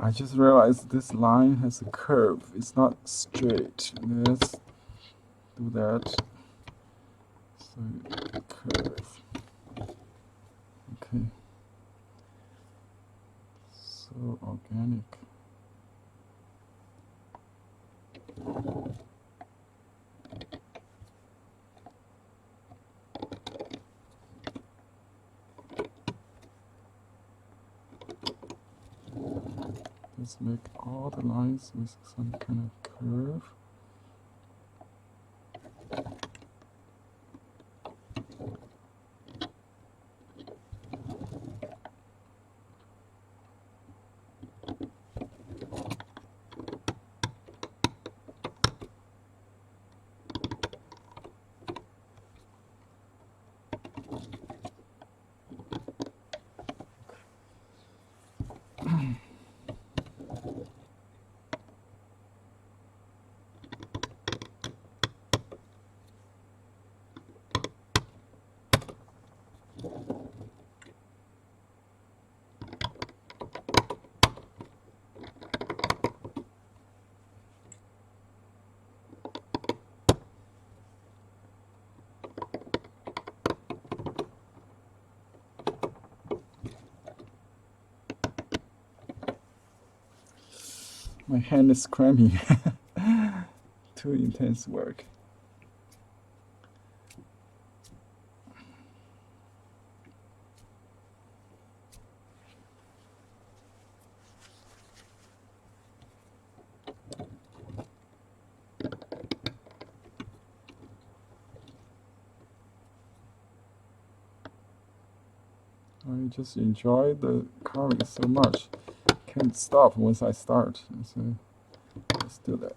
S1: I just realized this line has a curve. It's not straight. Let's do that. So curve. Okay. So organic. Let's make all the lines with some kind of curve. My hand is cramping. Too intense work. I just enjoy the carving so much. Can't stop once I start. So let's do that.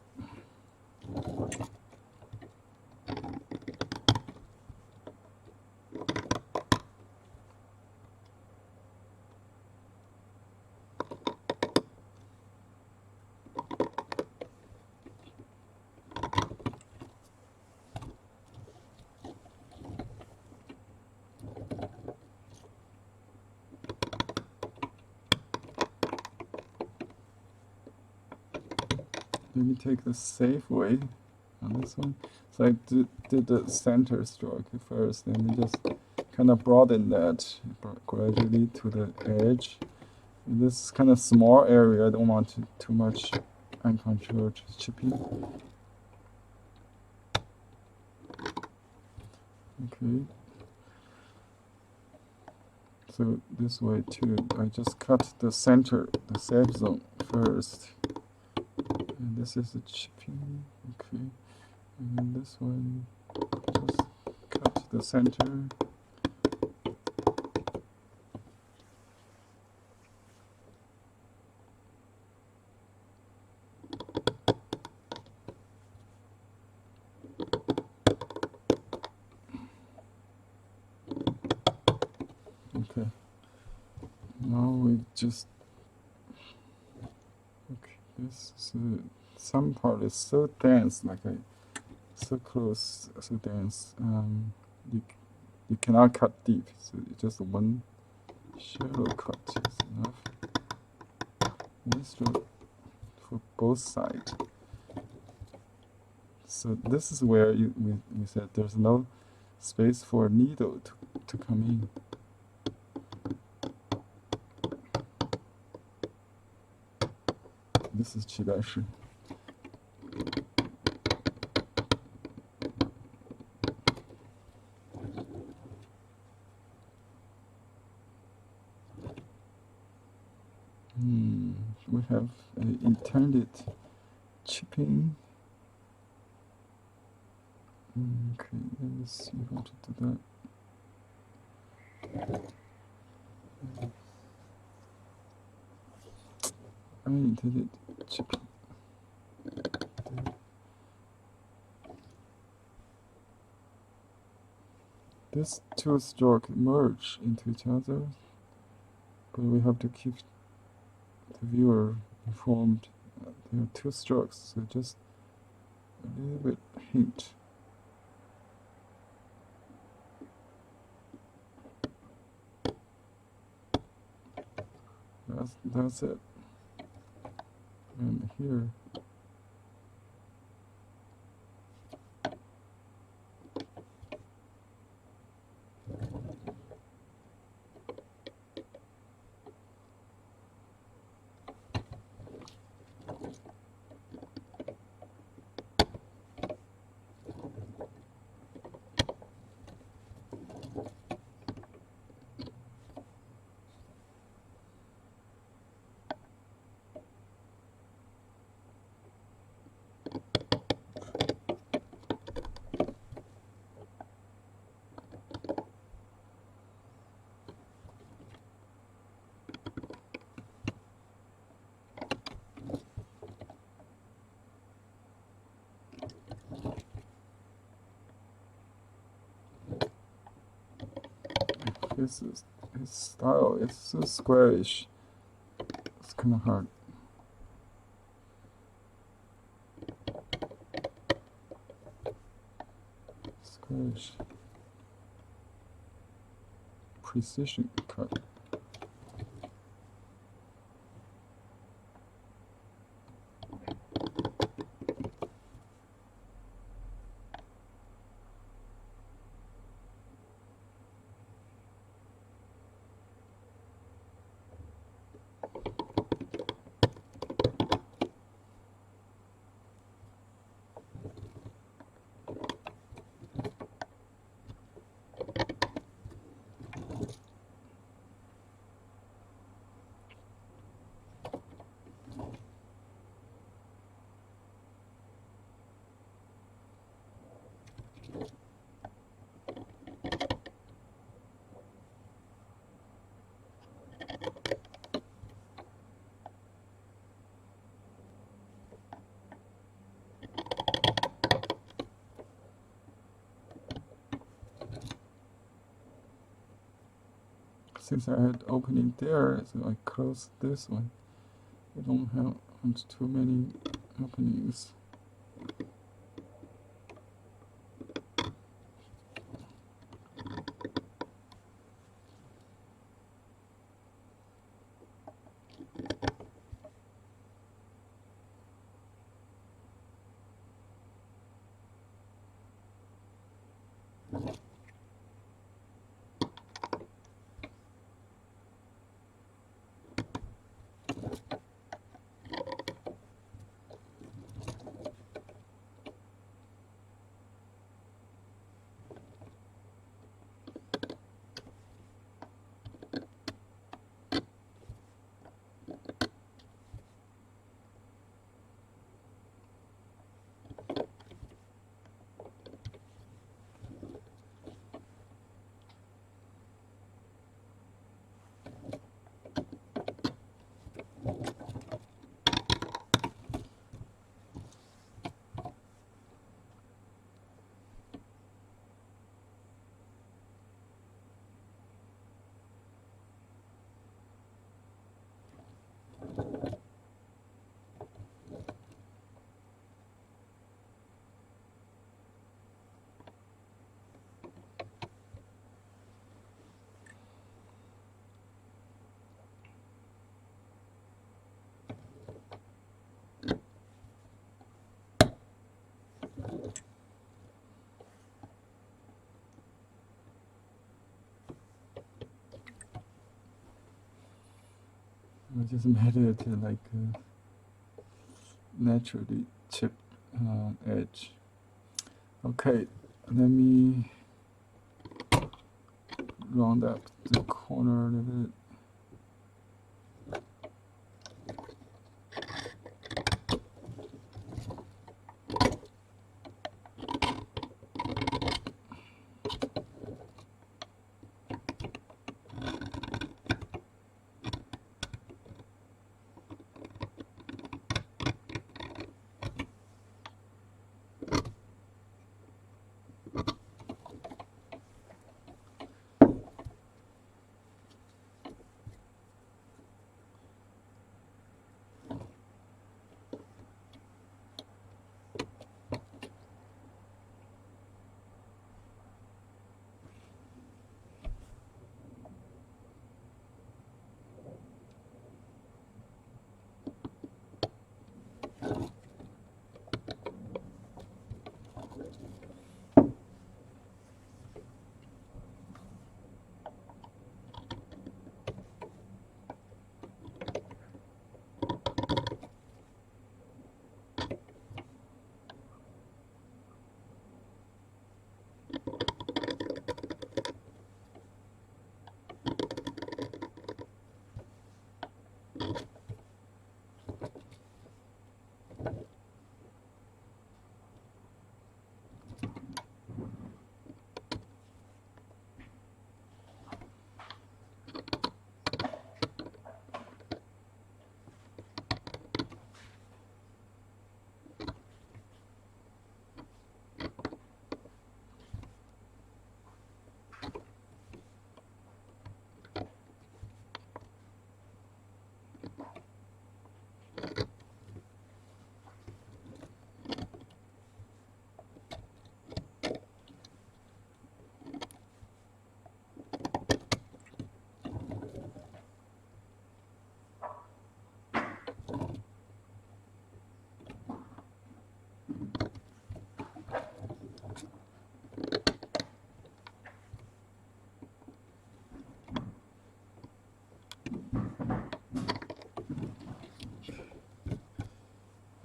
S1: Let me take the safe way on this one. So I did the center stroke first, and then just kind of broaden that gradually to the edge. And this is kind of small area. I don't want too much uncontrolled chipping. Okay. So this way too. I just cut the center, the safe zone first. And this is the chipping. Okay. And then this one, just cut the center. Okay. Now we just, okay, this is some part is so dense, like so close, so dense. You cannot cut deep, so just one shallow cut is enough. One stroke for both sides. So this is where we said there's no space for a needle to come in. This is 齐白石. we have an intended chipping. Okay, let me see how to do that. Unintended chipping. These two strokes merge into each other, but we have to keep the viewer informed. There are two strokes, so just a little bit hint. That's it. And here, his style is so squarish. It's kind of hard. Squarish. Precision cut. Since I had opening there, so I closed this one. I don't have too many openings. I just made it like a naturally chipped edge. Okay, let me round up the corner a little bit.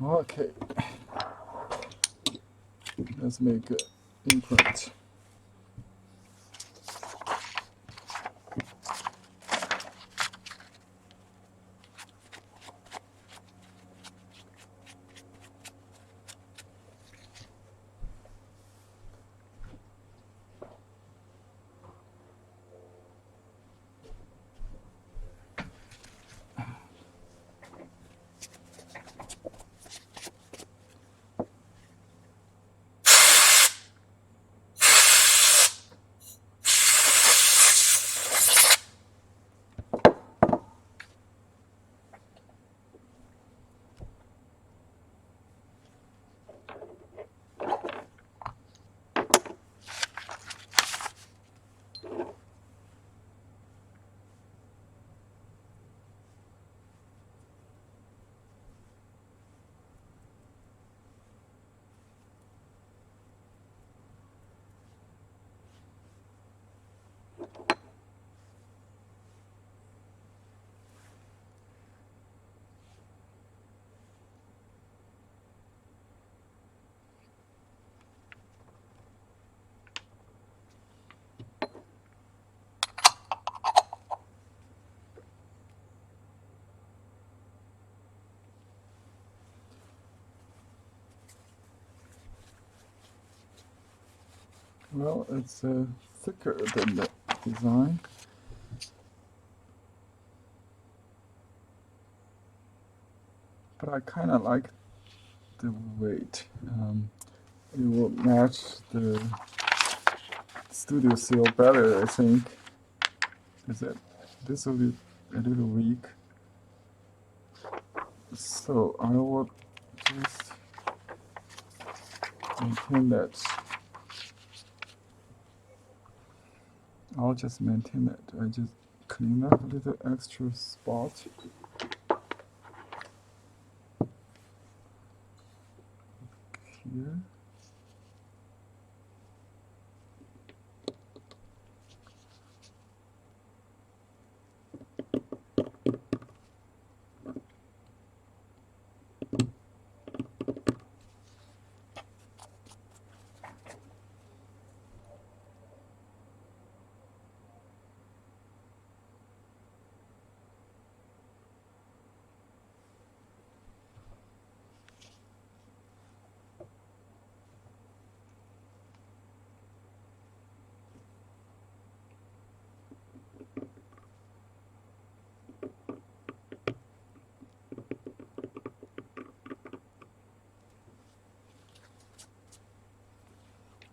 S1: Okay, let's make an imprint. Well, it's thicker than the design. But I kind of like the weight. It will match the studio seal better, I think. This will be a little weak. So I will just maintain that. I'll just maintain that. I just clean up a little extra spot. Here.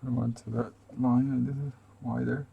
S1: I want that line a little wider.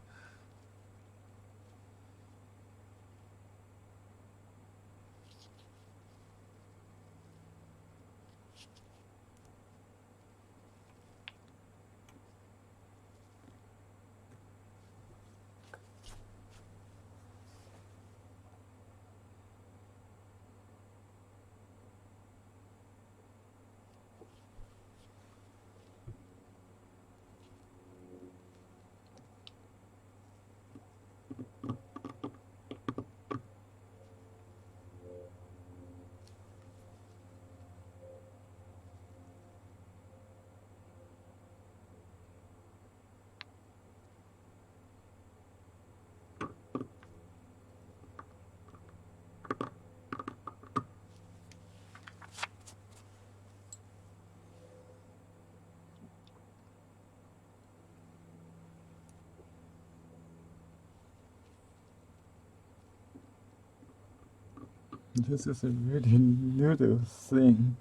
S1: This is a really little thing.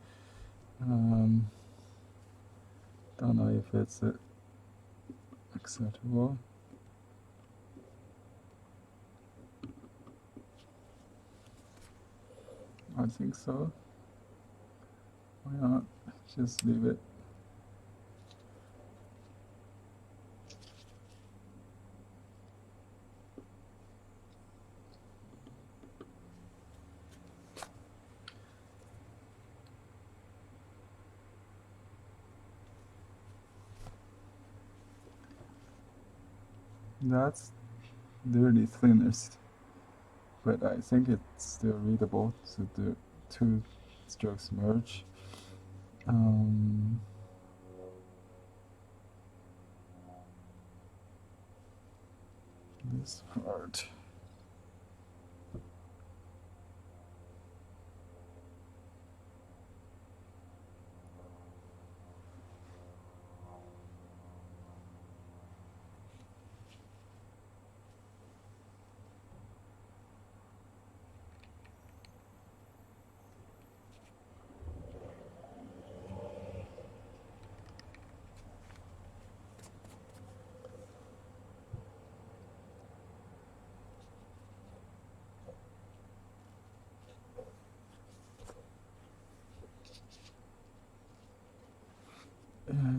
S1: Don't know if it's acceptable. I think so. Why not? Just leave it. That's really thinnest, but I think it's still readable to do two strokes merge. This part.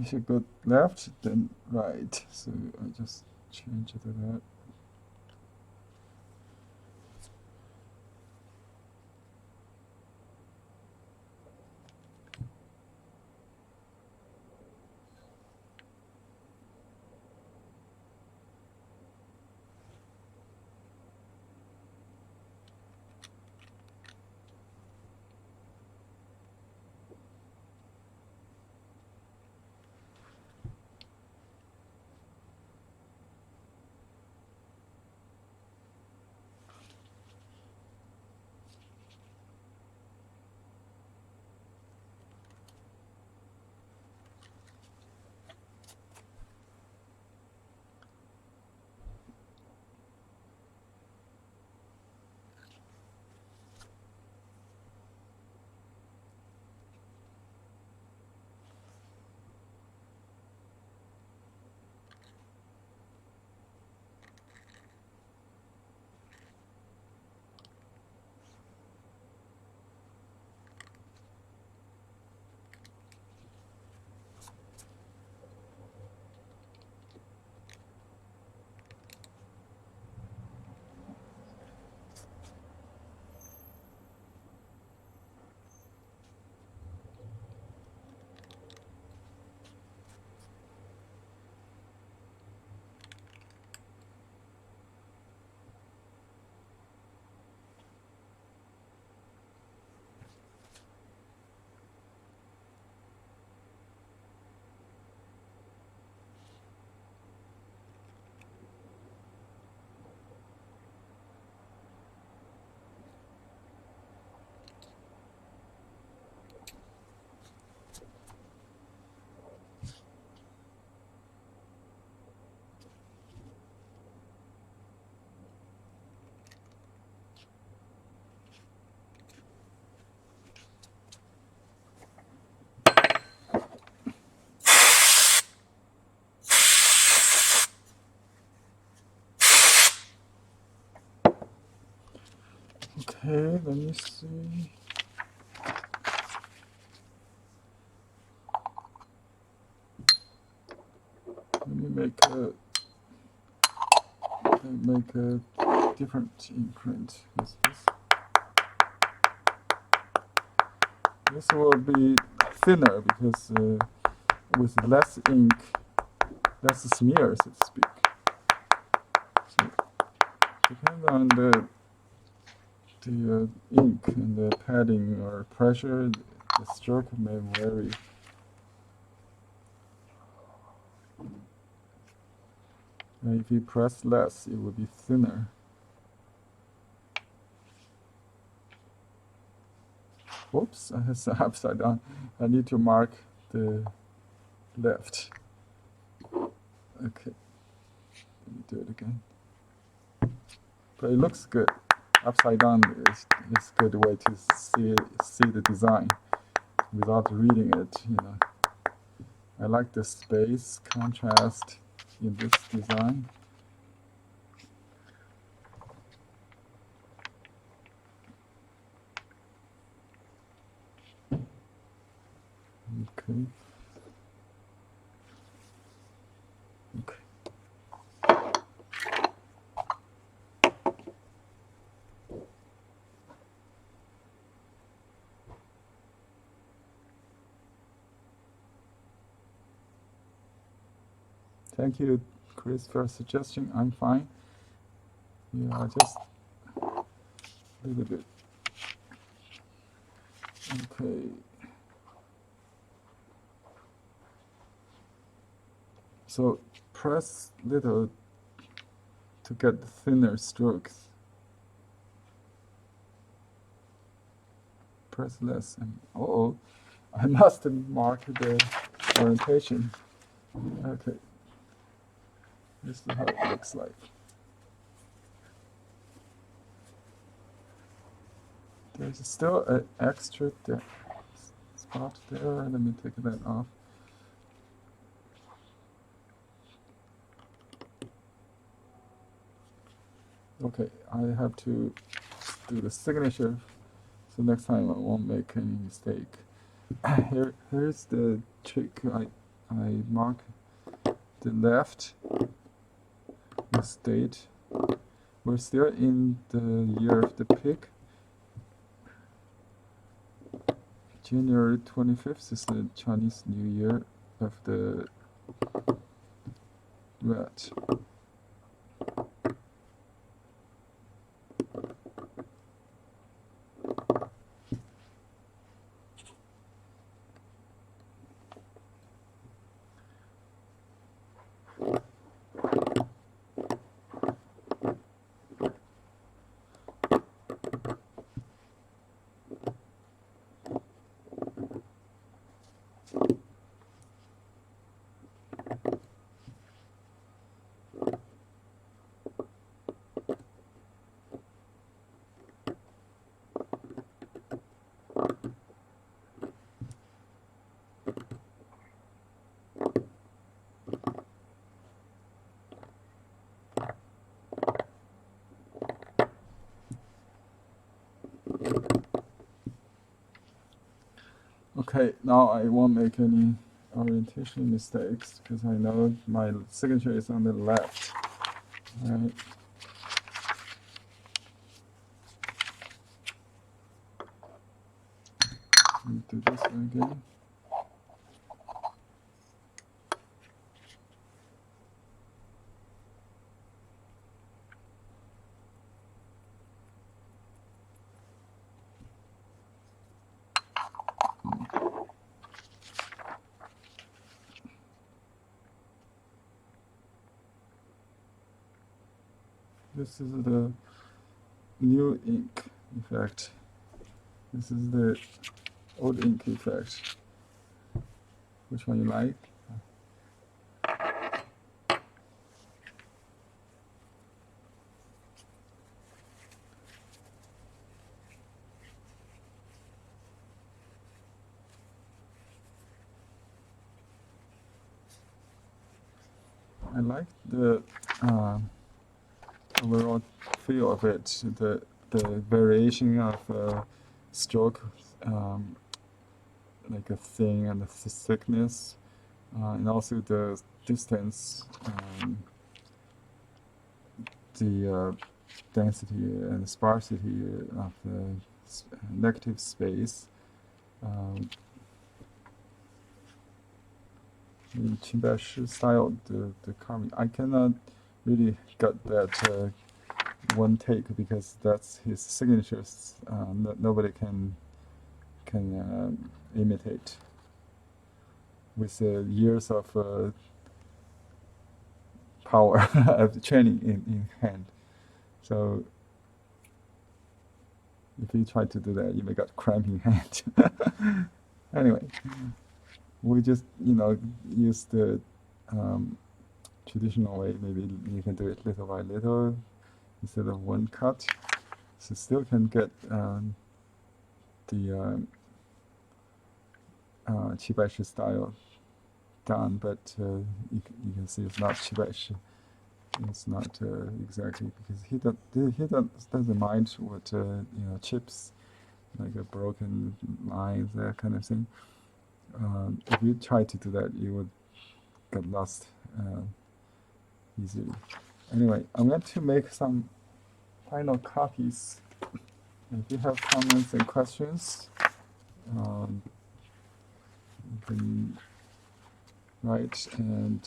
S1: If you go left, then right. So I just change it to that. Okay, let me see. Let me make a different imprint. This will be thinner because with less ink, less smear, so to speak. So depends on the ink and the padding or pressure, the stroke may vary. And if you press less, it will be thinner. Whoops, I have some upside down. I need to mark the left. Okay, let me do it again. But it looks good. Upside down is a good way to see the design without reading it, you know. I like the space contrast in this design. Okay. Okay. Thank you, Chris, for suggesting. I'm fine. Yeah, just a little bit. Okay. So press little to get thinner strokes. Press less and I must mark the orientation. Okay. This is how it looks like. There's still an extra spot there. Let me take that off. Okay, I have to do the signature, so next time I won't make any mistake. Here's the trick. I mark the left with date. We're still in the year of the pig. January 25th is the Chinese New Year of the rat. Okay, now I won't make any orientation mistakes because I know my signature is on the left. All right. Let me do this one again. This is the new ink effect. This is the old ink effect. Which one you like? I like the overall feel of it, the variation of stroke, like a thin and a thickness, and also the distance, the density and sparsity of the negative space. In Qinbai style, the carving, I cannot really get that one take because that's his signatures. Nobody can imitate with years of power of training in hand. So if you try to do that, you may get cramping hand. Anyway, we just use the traditional way. Maybe you can do it little by little instead of one cut. So still can get the Qibaishi style done, but you can see it's not Qibaishi. It's not exactly because he doesn't mind what chips, like a broken lines, that kind of thing. If you try to do that, you would get lost easily. Anyway, I'm going to make some final copies. If you have comments and questions, you can write, and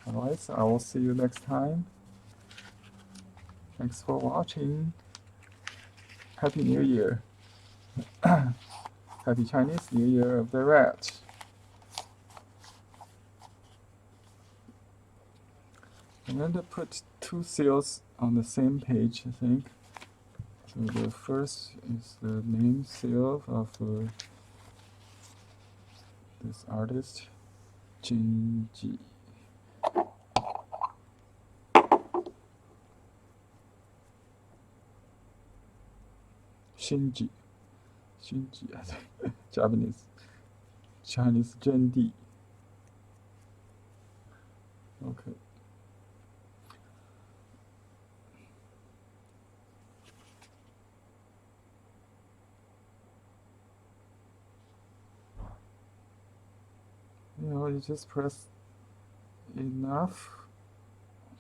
S1: otherwise I will see you next time. Thanks for watching. Happy New Year. Happy Chinese New Year of the Rat. I'm going to put two seals on the same page, I think. So the first is the name seal of this artist, Shin. Shinji, I think, Chinese Zhen Di. Okay. You just press enough,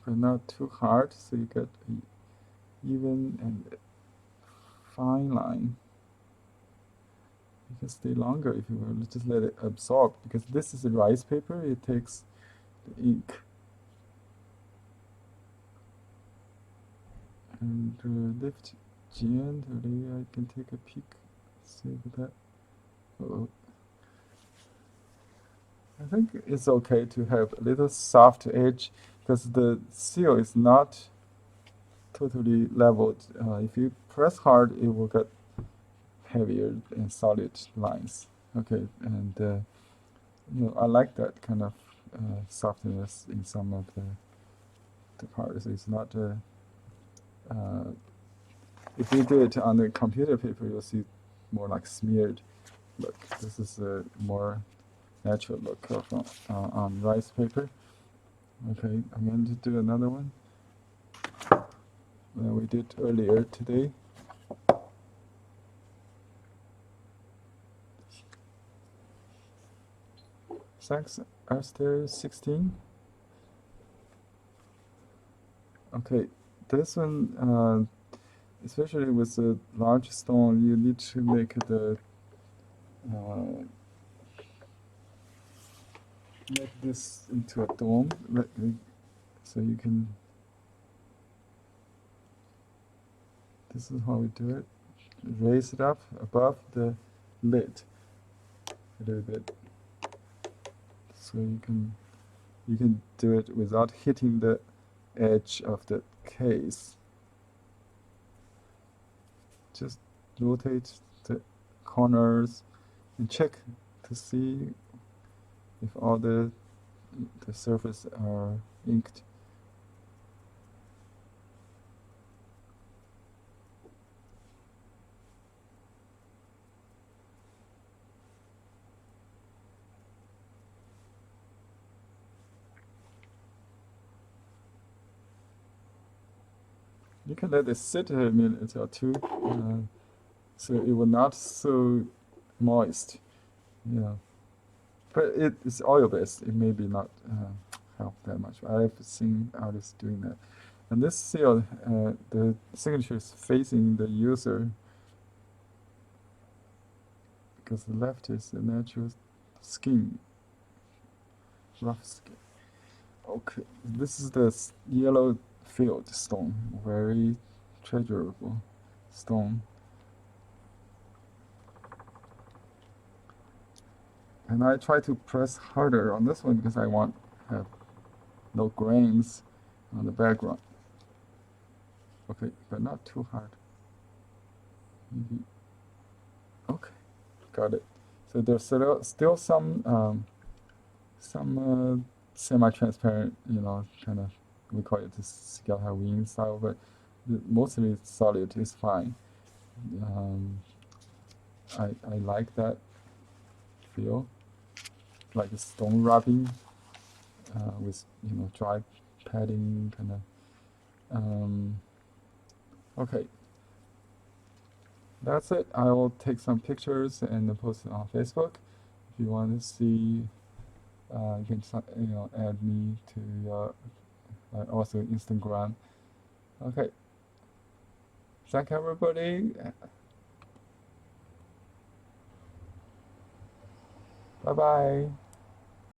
S1: but not too hard, so you get an even and fine line. You can stay longer if you will. Just let it absorb, because this is a rice paper. It takes the ink. And lift gently. I can take a peek. See that. Uh-oh. I think it's okay to have a little soft edge, because the seal is not totally leveled. If you press hard, it will get heavier and solid lines. Okay, and I like that kind of softness in some of the parts. It's not. If you do it on the computer paper, you'll see more like smeared look. This is a more natural look on rice paper. Okay, I'm going to do another one that we did earlier today. Thanks, Esther 16. Okay, this one, especially with a large stone, you need to make this into a dome, so you can. This is how we do it. Raise it up above the lid a little bit, so you can do it without hitting the edge of the case. Just rotate the corners and check to see if all the surface are inked. You can let it sit a minute or two, so it will not so moist. But it is oil-based. It may be not help that much. I've seen artists doing that. And this seal, the signature is facing the user, because the left is the natural skin, rough skin. Okay, this is the yellow field stone, very treasurable stone. And I try to press harder on this one because I want to have no grains on the background. Okay, but not too hard. Maybe. Okay, got it. So there's still some semi-transparent, kind of, we call it the scale Halloween style, but mostly solid is fine. I like that feel, like a stone rubbing with dry padding kind of. Okay, that's it. I will take some pictures and post it on Facebook. If you want to see, you can add me to your also Instagram. Okay. Thank everybody. Bye bye.